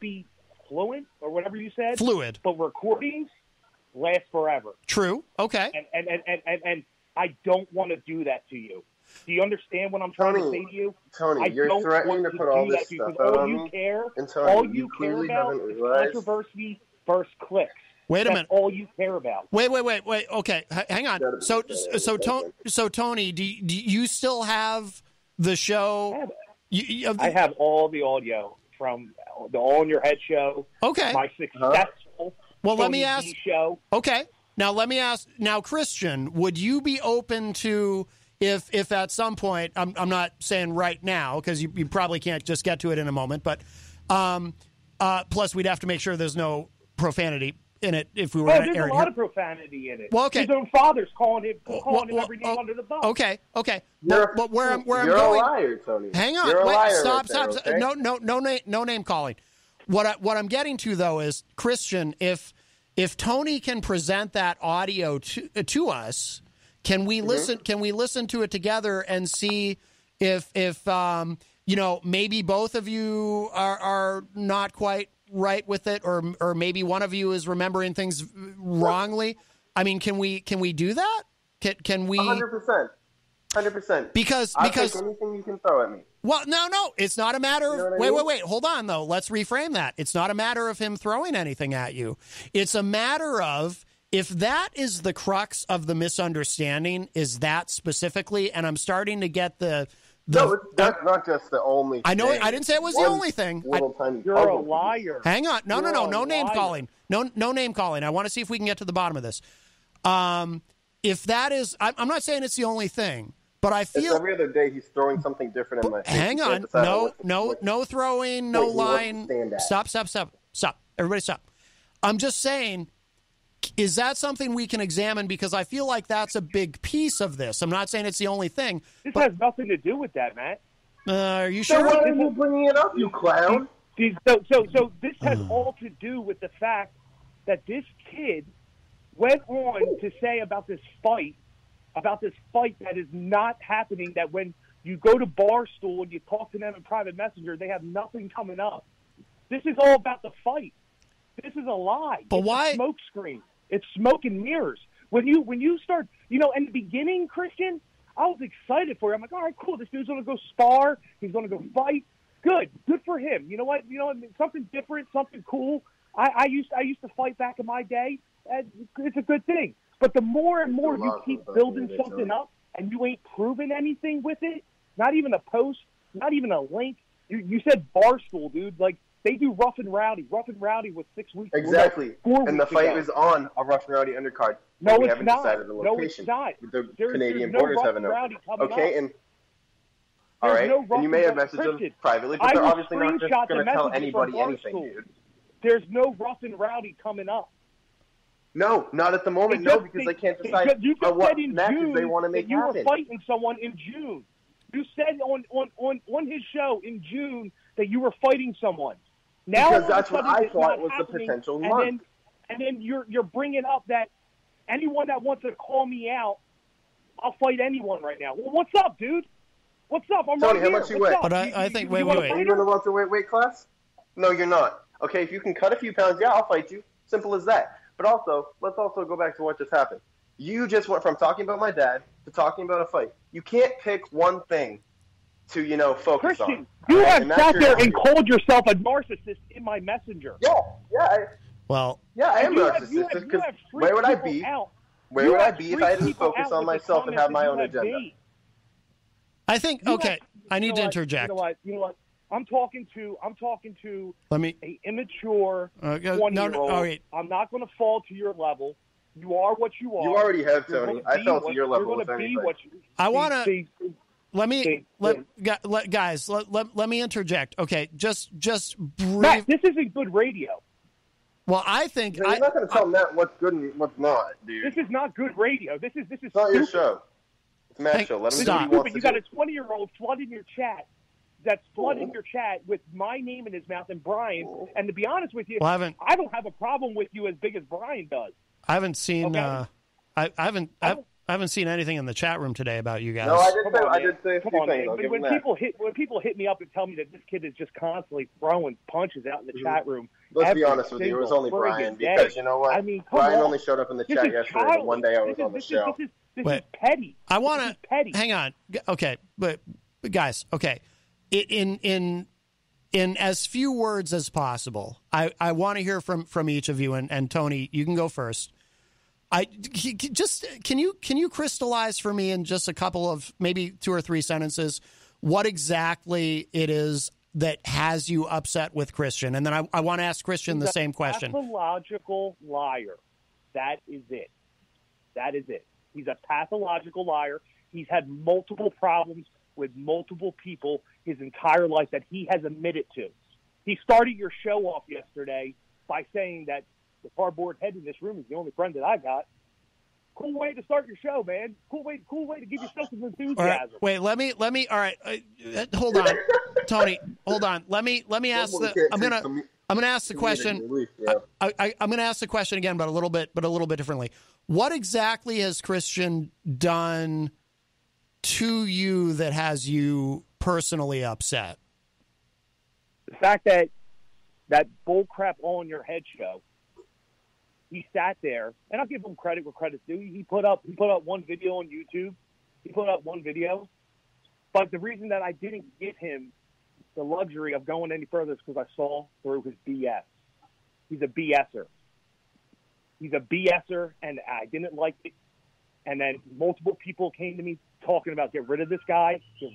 be fluent, or whatever you said. Fluid. But recordings last forever. True. Okay. And I don't want to do that to you. Do you understand what I'm trying to say to you? Tony, you're threatening to put all this stuff out on me. All you care about is controversy versus clicks. Wait a minute. That's all you care about. Wait. Okay, hang on. So Tony, do you still have the show? I have all the audio from the All in Your Head show. Okay. My successful let me ask. Show. Okay. Now let me ask. Now, Christian, would you be open to if at some point? I'm not saying right now, because you probably can't just get to it in a moment. But plus, we'd have to make sure there's no profanity in it if we were. Oh, there's a lot of profanity in it. Well, okay. His own father's calling him every name under the bus. Okay. But where I'm going. You're a liar, Tony. Hang on. You're a liar. Stop. Okay? No name calling. What I'm getting to though is, Christian, if Tony can present that audio to us, can we listen? Can we listen to it together and see if maybe both of you are not quite right with it, or maybe one of you is remembering things wrongly? I mean, can we do that? Can we? 100%. Because I'll take anything you can throw at me. Well, no, it's not a matter of wait. Hold on though. Let's reframe that. It's not a matter of him throwing anything at you. It's a matter of, if that is the crux of the misunderstanding, is that specifically, and I'm starting to get that's not just the only thing. I know. I didn't say it was the only thing. You're a liar. Hang on. No name calling. No name calling. I want to see if we can get to the bottom of this. If that is, I'm not saying it's the only thing, but I feel every other day he's throwing something different in my face. Hang on. No throwing, no lying. Stop. Everybody stop. I'm just saying, is that something we can examine? Because I feel like that's a big piece of this. I'm not saying it's the only thing. This has nothing to do with that, Matt. Are you sure? So why are you bringing it up, you clown? So this has all to do with the fact that this kid went on to say about this fight that is not happening, that when you go to Barstool and you talk to them in private messenger, they have nothing coming up. This is all about the fight. This is a lie. But why? A smoke screen. It's smoke and mirrors. When you start, in the beginning, Christian, I was excited for him. I'm like, all right, cool. This dude's going to go spar. He's going to go fight. Good for him. You know what? Something different, something cool. I used to fight back in my day. It's a good thing. But the more and more you keep building something up and you ain't proving anything with it, not even a post, not even a link. You said Barstool, dude. Like, they do Rough and Rowdy. Rough and Rowdy was 6 weeks ago. Exactly. And the fight was on a Rough and Rowdy undercard. No, we it's haven't not. decided the location. No, it's not. The Canadian no borders Rough haven't and Rowdy opened. coming Okay, up. and all right, no and you may have messaged them privately, but they're obviously not just going to tell anybody anything, dude. There's no Rough and Rowdy coming up. No, not at the moment, because they can't decide what matches they want to make you happen. You were fighting someone in June. You said on his show in June that you were fighting someone. Now because that's what I thought was the potential month. And then you're bringing up that anyone that wants to call me out, I'll fight anyone right now. Well, what's up, dude? What's up? I'm Tony, right how much here. you weigh? But I think, wait. Are you in the welterweight class? No, you're not. Okay, if you can cut a few pounds, yeah, I'll fight you. Simple as that. But also, let's also go back to what just happened. You just went from talking about my dad to talking about a fight. You can't pick one thing to, focus Christian, on. you have sat there and called yourself a narcissist in my messenger. Yeah. I am narcissistic because where would I be? Where would I be if I didn't focus on myself and have my own agenda? I think, I need to interject. You know what? I'm talking to an immature 20-year-old. No, right. I'm not going to fall to your level. You are what you are. You already have, Tony. I fell to your level with anything. I want to... Guys, let me interject. Okay, just brief. Matt, this isn't good radio. Well, I think you're not going to tell Matt what's good and what's not, dude. This is not good radio. This is it's not your show. It's Matt's show. Let him do what he wants to do. You got a 20-year-old flooding your chat. That's flooding your chat with my name in his mouth and Brian. And to be honest with you, I don't have a problem with you as big as Brian does. I haven't seen. Okay? I haven't seen anything in the chat room today about you guys. No, I did say a few things. When people hit me up and tell me that this kid is just constantly throwing punches out in the chat room. Let's be honest with you, it was only Brian because you know what? I mean, Brian only showed up in the chat yesterday. The one day I was on the show. This is petty. I want to hang on. Okay, but guys, okay. In as few words as possible, I want to hear from each of you, and Tony, you can go first. Can you crystallize for me in just a couple of maybe 2 or 3 sentences what exactly it is that has you upset with Christian, and then I want to ask Christian the same question. Pathological liar. That is it. He's a pathological liar. He's had multiple problems with multiple people his entire life that he has admitted to. He started your show off yesterday by saying that the cardboard head in this room is the only friend that I got. Cool way to start your show, man. Cool way to give yourself some enthusiasm. All right, wait, let me. All right, hold on, Tony. Hold on. Let me ask I'm gonna ask the question. I'm gonna ask the question again, but a little bit differently. What exactly has Christian done to you that has you personally upset? The fact that bullcrap all in your head show. He sat there, and I'll give him credit where credit's due. He put up one video on YouTube. But the reason that I didn't give him the luxury of going any further is because I saw through his BS. He's a BSer. And I didn't like it. And then multiple people came to me talking about get rid of this guy. And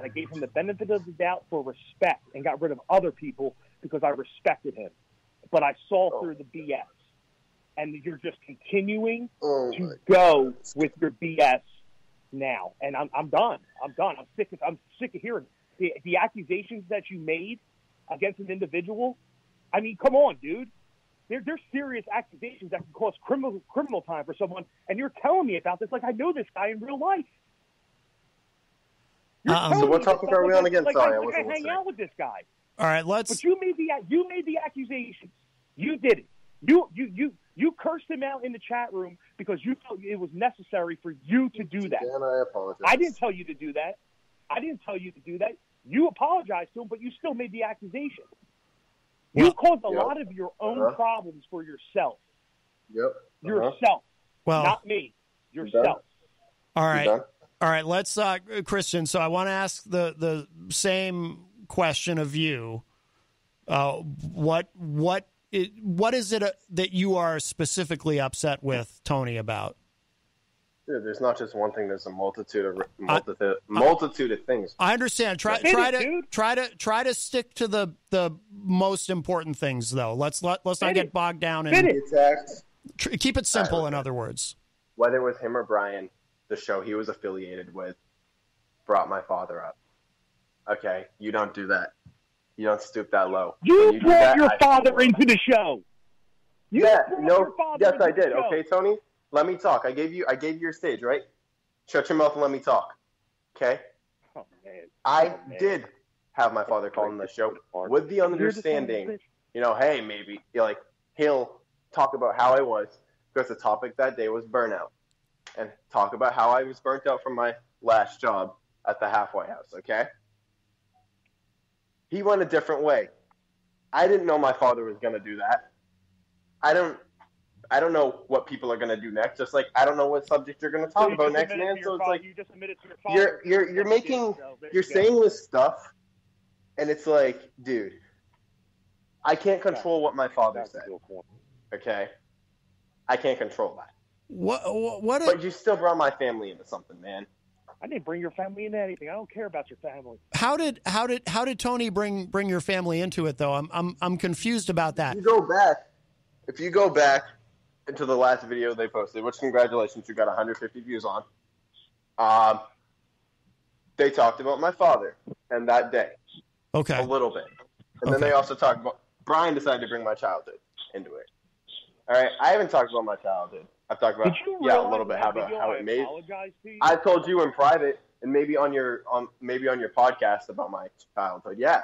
I gave him the benefit of the doubt for respect and got rid of other people because I respected him. But I saw through the BS. And you're just continuing to go with your BS now. And I'm done. I'm sick of hearing the accusations that you made against an individual. I mean, come on, dude. They're serious accusations that can cause criminal time for someone, and you're telling me about this like I know this guy in real life. So what topic are we on again? Sorry, I wasn't hang out with this guy. All right, But you made the accusations. You did it. You cursed him out in the chat room because you felt it was necessary for you to do that. And I apologize. I didn't tell you to do that. You apologized to him, but you still made the accusation. You caused a lot of your own problems for yourself. Yep. Yourself. Well, not me. Yourself. All right. All right, let's Christian. So I want to ask the same question of you. What is it that you are specifically upset with Tony about? Dude, there's not just one thing. There's a multitude of things. I understand. Try to stick to the most important things, though. Let's not get bogged down in. Keep it simple. In other words, whether it was him or Brian, the show he was affiliated with brought my father up. Okay, you don't do that. You don't stoop that low. You brought your father into the show. Yes, I did. Okay, Tony, let me talk. I gave you your stage, right? Shut your mouth and let me talk. Okay? Oh, man. I did have my father call on the show with the understanding, hey, maybe he'll talk about how I was, because the topic that day was burnout, and talk about how I was burnt out from my last job at the halfway house. Okay? He went a different way. I didn't know my father was going to do that. I don't know what people are going to do next. Just like I don't know what subject you're going to talk about next, man. So it's like you just admitted to your father. You're saying this stuff, and it's like, dude, I can't control what my father said. Okay, I can't control that. What? But you still brought my family into something, man. I didn't bring your family into anything. I don't care about your family. How did Tony bring your family into it, though? I'm confused about that. If you go back into the last video they posted, which congratulations, you got 150 views on. They talked about my father and that day. Okay. A little bit. And then they also talked about Brian decided to bring my childhood into it. All right, I haven't talked about my childhood. I've talked about a little bit how it made. I told you in private and maybe on your podcast about my childhood. Yeah,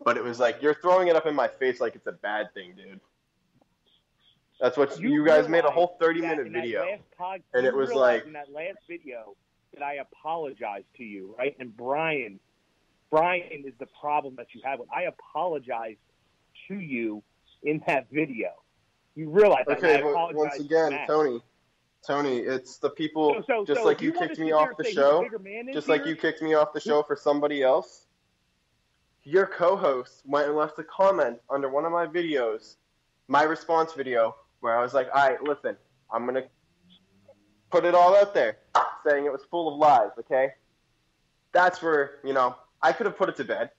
but it was like you're throwing it up in my face like it's a bad thing, dude. That's what you guys made a whole 30-minute video, and it was like in that last video that I apologized to you, right? And Brian is the problem that you have with. I apologized to you in that video. You realize that. Okay, but once again, Tony, it's the people, just like you kicked me off the show, just like you kicked me off the show for somebody else. Your co-host went and left a comment under one of my videos, my response video, where I was like, all right, listen, I'm going to put it all out there, saying it was full of lies, okay? That's where, I could have put it to bed.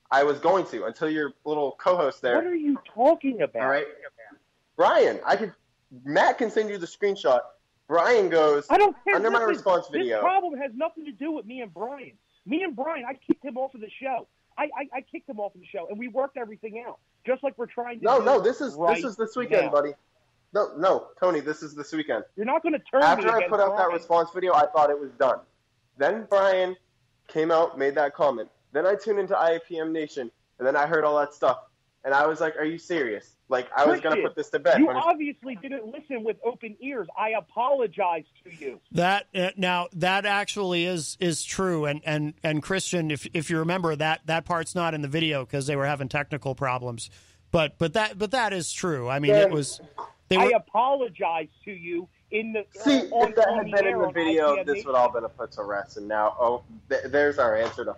I was going to, until your little co-host there. What are you talking about? All right. Brian, Matt can send you the screenshot. Brian goes, I don't care. Under my response video. This problem has nothing to do with me and Brian. I kicked him off of the show. I kicked him off of the show, and we worked everything out, just like we're trying to do. This is this weekend, buddy. No, Tony, this is this weekend. You're not going to turn me After I against put out Brian. that response video, I thought it was done. Then Brian came out, made that comment. Then I tuned into IAPM Nation, and then I heard all that stuff. And I was like, are you serious? Like, I was going to put this to bed. You obviously didn't listen with open ears. I apologize to you. That actually is true. And Christian, if you remember, that part's not in the video because they were having technical problems. But that is true. I mean, it was. I apologize to you in the. See, if that had been in the video, this would all been put to rest. And now, there's our answer to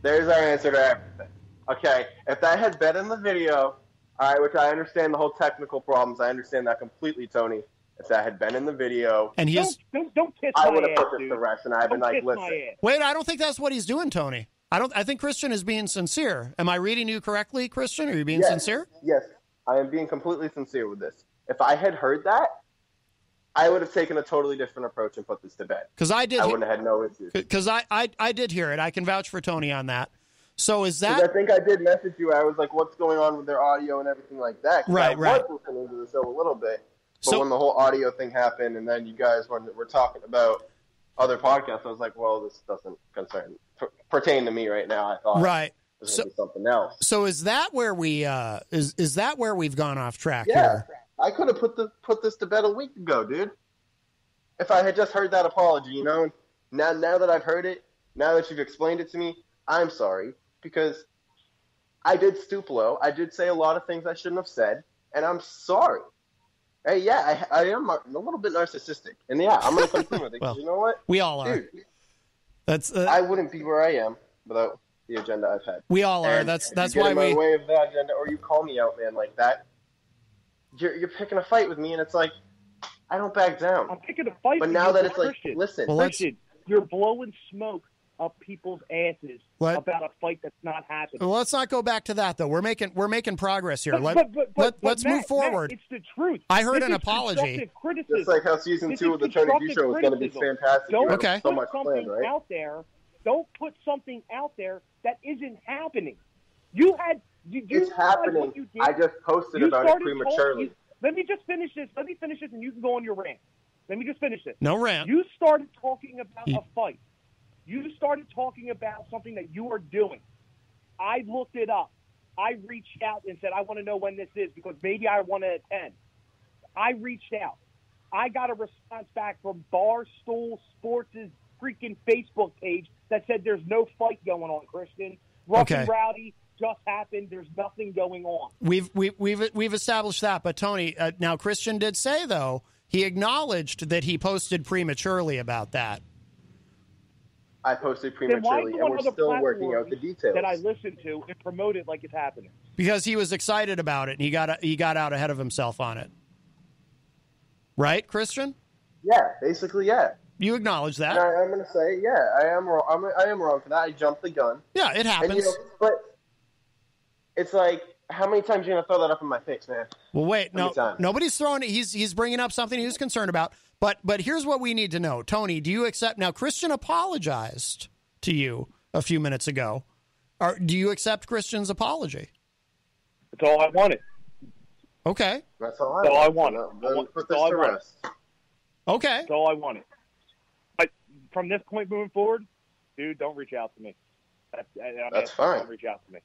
everything. Okay, if that had been in the video, all right, which I understand the whole technical problems. I understand that completely, Tony. If that had been in the video, and don't kiss I my would have ass, put this dude. to rest, and I've been like, listen. Wait, I don't think that's what he's doing, Tony. I think Christian is being sincere. Am I reading you correctly, Christian? Are you being sincere? Yes, I am being completely sincere with this. If I had heard that, I would have taken a totally different approach and put this to bed. Because I wouldn't have had no issues. Because I did hear it. I can vouch for Tony on that. So is that? I think I did message you. I was like, "What's going on with their audio and everything like that?" Right. I was listening to the show a little bit, but when the whole audio thing happened, and then you guys were talking about other podcasts, I was like, "Well, this doesn't pertain to me right now." I thought, right. This would be something else. So is that where we is that where we've gone off track? Yeah, here? I could have put this to bed a week ago, dude. If I had just heard that apology, now that I've heard it, now that you've explained it to me, I'm sorry. Because I did stoop low. I did say a lot of things I shouldn't have said, and I'm sorry. Hey, yeah, I am a little bit narcissistic. And, yeah, I'm going to come through with it. Well, you know what? We all are. Dude, I wouldn't be where I am without the agenda I've had. We all are. And That's if you why get in my way of that agenda, or you call me out, man, like that. You're picking a fight with me, and it's like I don't back down. I'm picking a fight. But with now you, that it's like, Christian, listen, Christian, you're blowing smoke up people's asses about a fight that's not happening. Well, let's not go back to that though. We're making progress here. Let's move forward. Matt, it's the truth. I heard an apology. Just like how season 2 of the Tony D show is going to be fantastic. Don't so much put planned, something right? out there. Don't put something out there that isn't happening. You had. It's happening. I just posted about it prematurely. Let me just finish this. Let me finish this, and you can go on your rant. Let me just finish this. No rant. You started talking about a fight. You started talking about something that you are doing. I looked it up. I reached out and said, I want to know when this is because maybe I want to attend. I reached out. I got a response back from Barstool Sports' freaking Facebook page that said there's no fight going on, Christian. Rough and Rowdy just happened. There's nothing going on. We've established that. But, Tony, now Christian did say, though, he acknowledged that he posted prematurely about that. I posted prematurely, and we're still working out the details. That I listened to and promoted like it's happening. Because he was excited about it, and he got out ahead of himself on it. Right, Christian? Yeah, basically, yeah. You acknowledge that. And I'm going to say, yeah, I am wrong. I am wrong for that. I jumped the gun. Yeah, it happens. And, but it's like, how many times are you going to throw that up in my face, man? Well, wait, nobody's throwing it. He's bringing up something he was concerned about. But here's what we need to know. Tony, do you accept? Now, Christian apologized to you a few minutes ago. Do you accept Christian's apology? That's all I wanted. Okay. That's all I wanted. Put this to rest. Okay. That's all I wanted. But from this point moving forward, dude, don't reach out to me. That's fine. Don't reach out to me.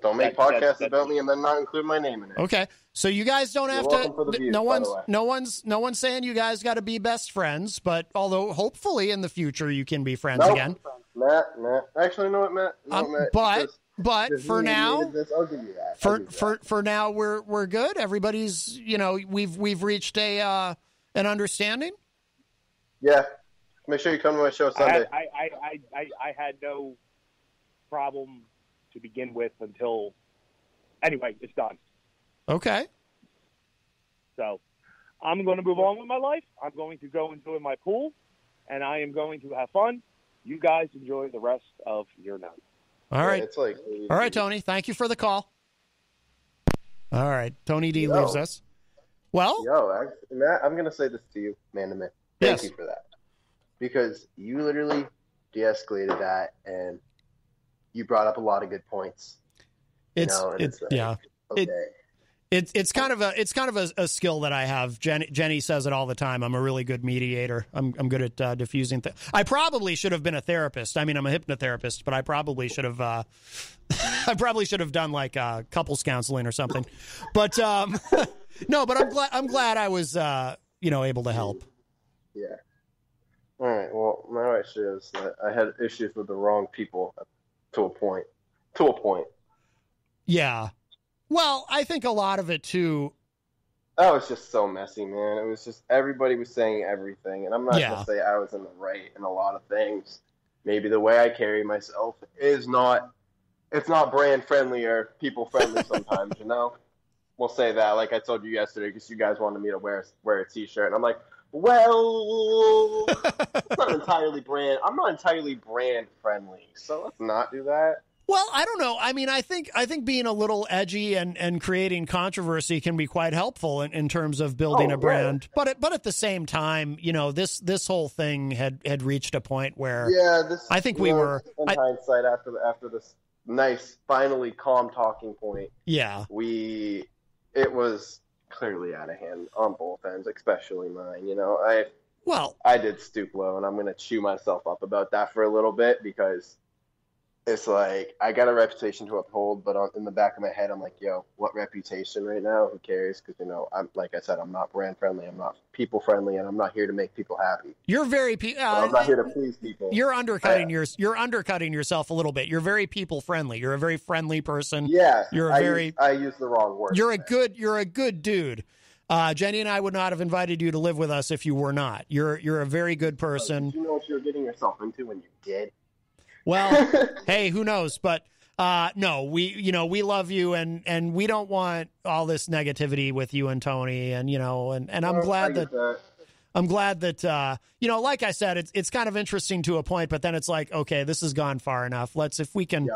Don't make podcasts about me and then not include my name in it. Okay, so you guys don't have to. Views, no one's saying you guys got to be best friends. But although hopefully in the future you can be friends again. Matt. Actually, no, Matt. But for now, I'll give you that. For now, we're good. Everybody's we've reached an understanding. Yeah, make sure you come to my show Sunday. I had no problem to begin with until anyway, it's done. Okay. So I'm going to move on with my life. I'm going to go enjoy my pool, and I am going to have fun. You guys enjoy the rest of your night. All right. All right, Tony. Thank you for the call. All right. Tony D leaves us. Well, Matt, I'm going to say this to you, man to man. Thank you for that. Because you literally de-escalated that, and you brought up a lot of good points. It's kind of a skill that I have. Jenny says it all the time. I'm a really good mediator. I'm good at diffusing things. I probably should have been a therapist. I mean, I'm a hypnotherapist, but I probably should have. I should have done like couples counseling or something. But no. But I'm glad I was able to help. Yeah. All right. Well, my issue is that I had issues with the wrong people. To a point. Yeah. Well, I think a lot of it, too. That was just so messy, man. It was just everybody was saying everything. And I'm not going to say I was in the right in a lot of things. Maybe the way I carry myself it's not brand friendly or people friendly sometimes, We'll say that, like I told you yesterday, because you guys wanted me to wear a T-shirt. And I'm like, well, I'm not entirely brand friendly, so let's not do that. Well, I don't know. I mean, I think being a little edgy and creating controversy can be quite helpful in terms of building a brand. Yeah. But at the same time, this whole thing had reached a point where I think we were in hindsight after this nice, finally calm talking point. Yeah, it was clearly out of hand on both ends, especially mine. I did stoop low, and I'm going to chew myself up about that for a little bit because it's like I got a reputation to uphold, but in the back of my head, I'm like, yo, what reputation right now? Who cares? Because, I'm like I said, I'm not brand friendly, I'm not people friendly, and I'm not here to make people happy. You're very I'm not here to please people. You're undercutting yourself a little bit. You're very people friendly. You're a very friendly person. Yeah, I use the wrong word. You're a good dude. Jenny and I would not have invited you to live with us if you were not. You're a very good person. Did you know what you were getting yourself into when you did? Well, hey, who knows? But no, we love you, and we don't want all this negativity with you and Tony, and I'm glad that. I'm glad that, like I said, it's kind of interesting to a point, but then it's like, okay, this has gone far enough. If we can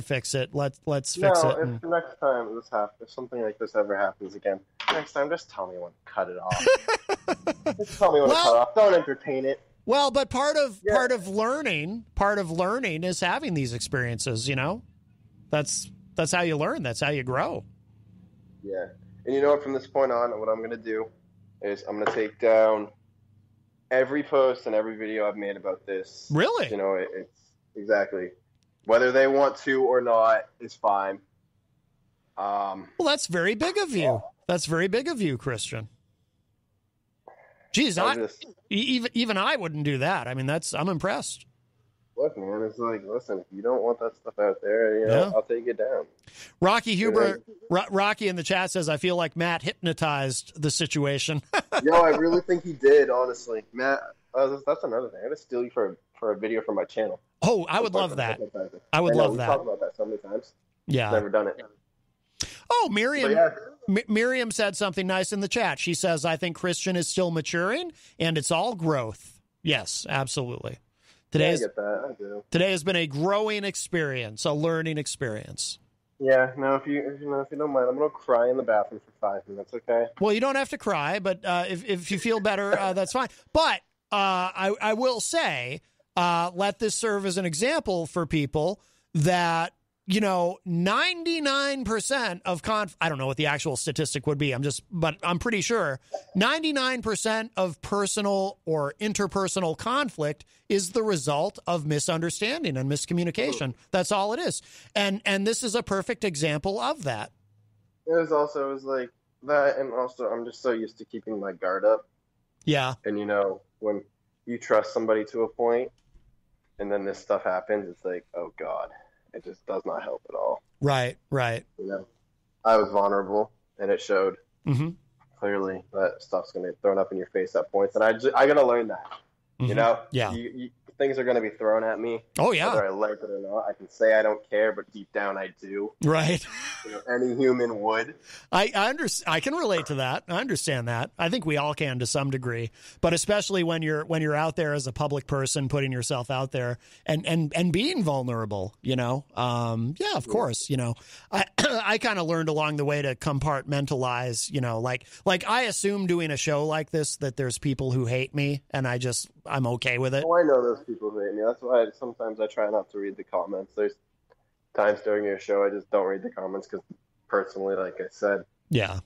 fix it, let's fix it. If next time if something like this ever happens again, next time just tell me when to cut it off. Just tell me when to cut it off. Don't entertain it. Well, but part of learning is having these experiences. That's how you learn. That's how you grow. Yeah, and from this point on, what I'm going to do is I'm going to take down every post and every video I've made about this. Really? It's exactly. Whether they want to or not is fine. Well, that's very big of you. That's very big of you, Christian. Geez, even I wouldn't do that. I mean, I'm impressed. Look, man, it's like, listen, if you don't want that stuff out there, I'll take it down. Rocky Huber, Rocky in the chat says, I feel like Matt hypnotized the situation. I really think he did, honestly. Matt, that's another thing. I'm going to steal you for a video from my channel. Oh, I would love that. I would love that. We've talked about that so many times. Yeah. Never done it. Oh, Miriam said something nice in the chat. She says, I think Christian is still maturing, and it's all growth. Yes, absolutely. I get that. I do. Today has been a growing experience, a learning experience. Yeah, no, if you don't mind, I'm going to cry in the bathroom for 5 minutes, okay? Well, you don't have to cry, but if you feel better, that's fine. But I will say, let this serve as an example for people that, 99% of I don't know what the actual statistic would be. But I'm pretty sure 99% of personal or interpersonal conflict is the result of misunderstanding and miscommunication. That's all it is. And this is a perfect example of that. It was like that. And also I'm just so used to keeping my guard up. Yeah. And when you trust somebody to a point and then this stuff happens, it's like, oh God. It just does not help at all. Right. I was vulnerable, and it showed clearly that stuff's going to get thrown up in your face at points. And I got to learn that, Yeah. Things are going to be thrown at me. Oh, yeah. Whether I like it or not. I can say I don't care, but deep down I do. Right. Any human would. I can relate to that. I understand that. I think we all can to some degree, but especially when you're out there as a public person, putting yourself out there and being vulnerable, yeah, of course, I kind of learned along the way to compartmentalize, like I assume doing a show like this, that there's people who hate me and I'm okay with it. Oh, I know those people who hate me. That's why sometimes I try not to read the comments. There's times during your show I just don't read the comments because personally, like I said, yeah,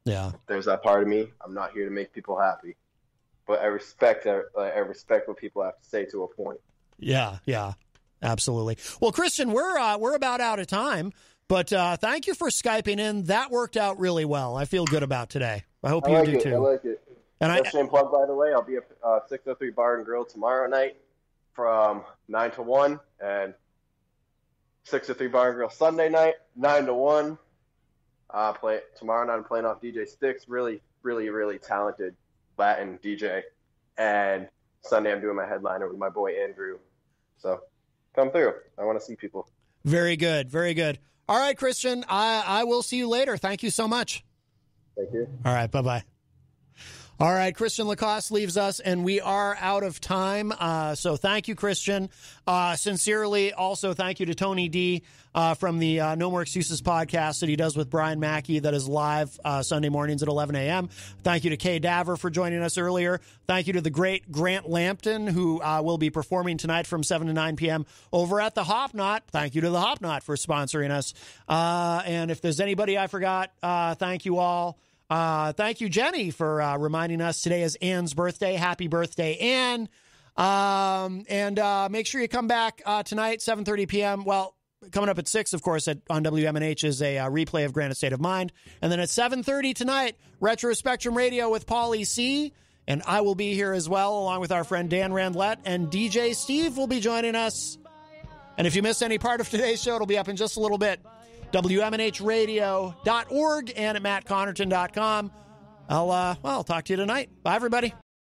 there's that part of me. I'm not here to make people happy, but I respect what people have to say to a point. Yeah, absolutely. Well, Christian, we're about out of time, but thank you for Skyping in. That worked out really well. I feel good about today. I hope you do too. I like it. And same plug, by the way. I'll be at 603 Bar and Grill tomorrow night from 9 to 1, and 603 Bar and Grill Sunday night, 9 to 1. Tomorrow night I'm playing off DJ Sticks, really, really, really talented Latin DJ. And Sunday I'm doing my headliner with my boy Andrew. So come through. I want to see people. Very good. Very good. All right, Christian, I will see you later. Thank you so much. Thank you. All right, bye-bye. All right, Christian LaCoss leaves us, and we are out of time. So thank you, Christian. Sincerely, also thank you to Tony D from the No More Excuses podcast that he does with Brian Mackey that is live Sunday mornings at 11 a.m. Thank you to Kay Daver for joining us earlier. Thank you to the great Grant Lampton, who will be performing tonight from 7 to 9 p.m. over at the Hop Knot. Thank you to the Hop Knot for sponsoring us. And if there's anybody I forgot, thank you all. Thank you, Jenny, for reminding us today is Ann's birthday. Happy birthday, Ann. And make sure you come back tonight, 7:30 p.m. Well, coming up at 6, of course, on WMNH is a replay of Granite State of Mind. And then at 7:30 tonight, Retro Spectrum Radio with Paulie C. And I will be here as well, along with our friend Dan Randlett. And DJ Steve will be joining us. And if you missed any part of today's show, it'll be up in just a little bit. WMNHradio.org and at mattconnarton.com. I'll talk to you tonight. Bye, everybody.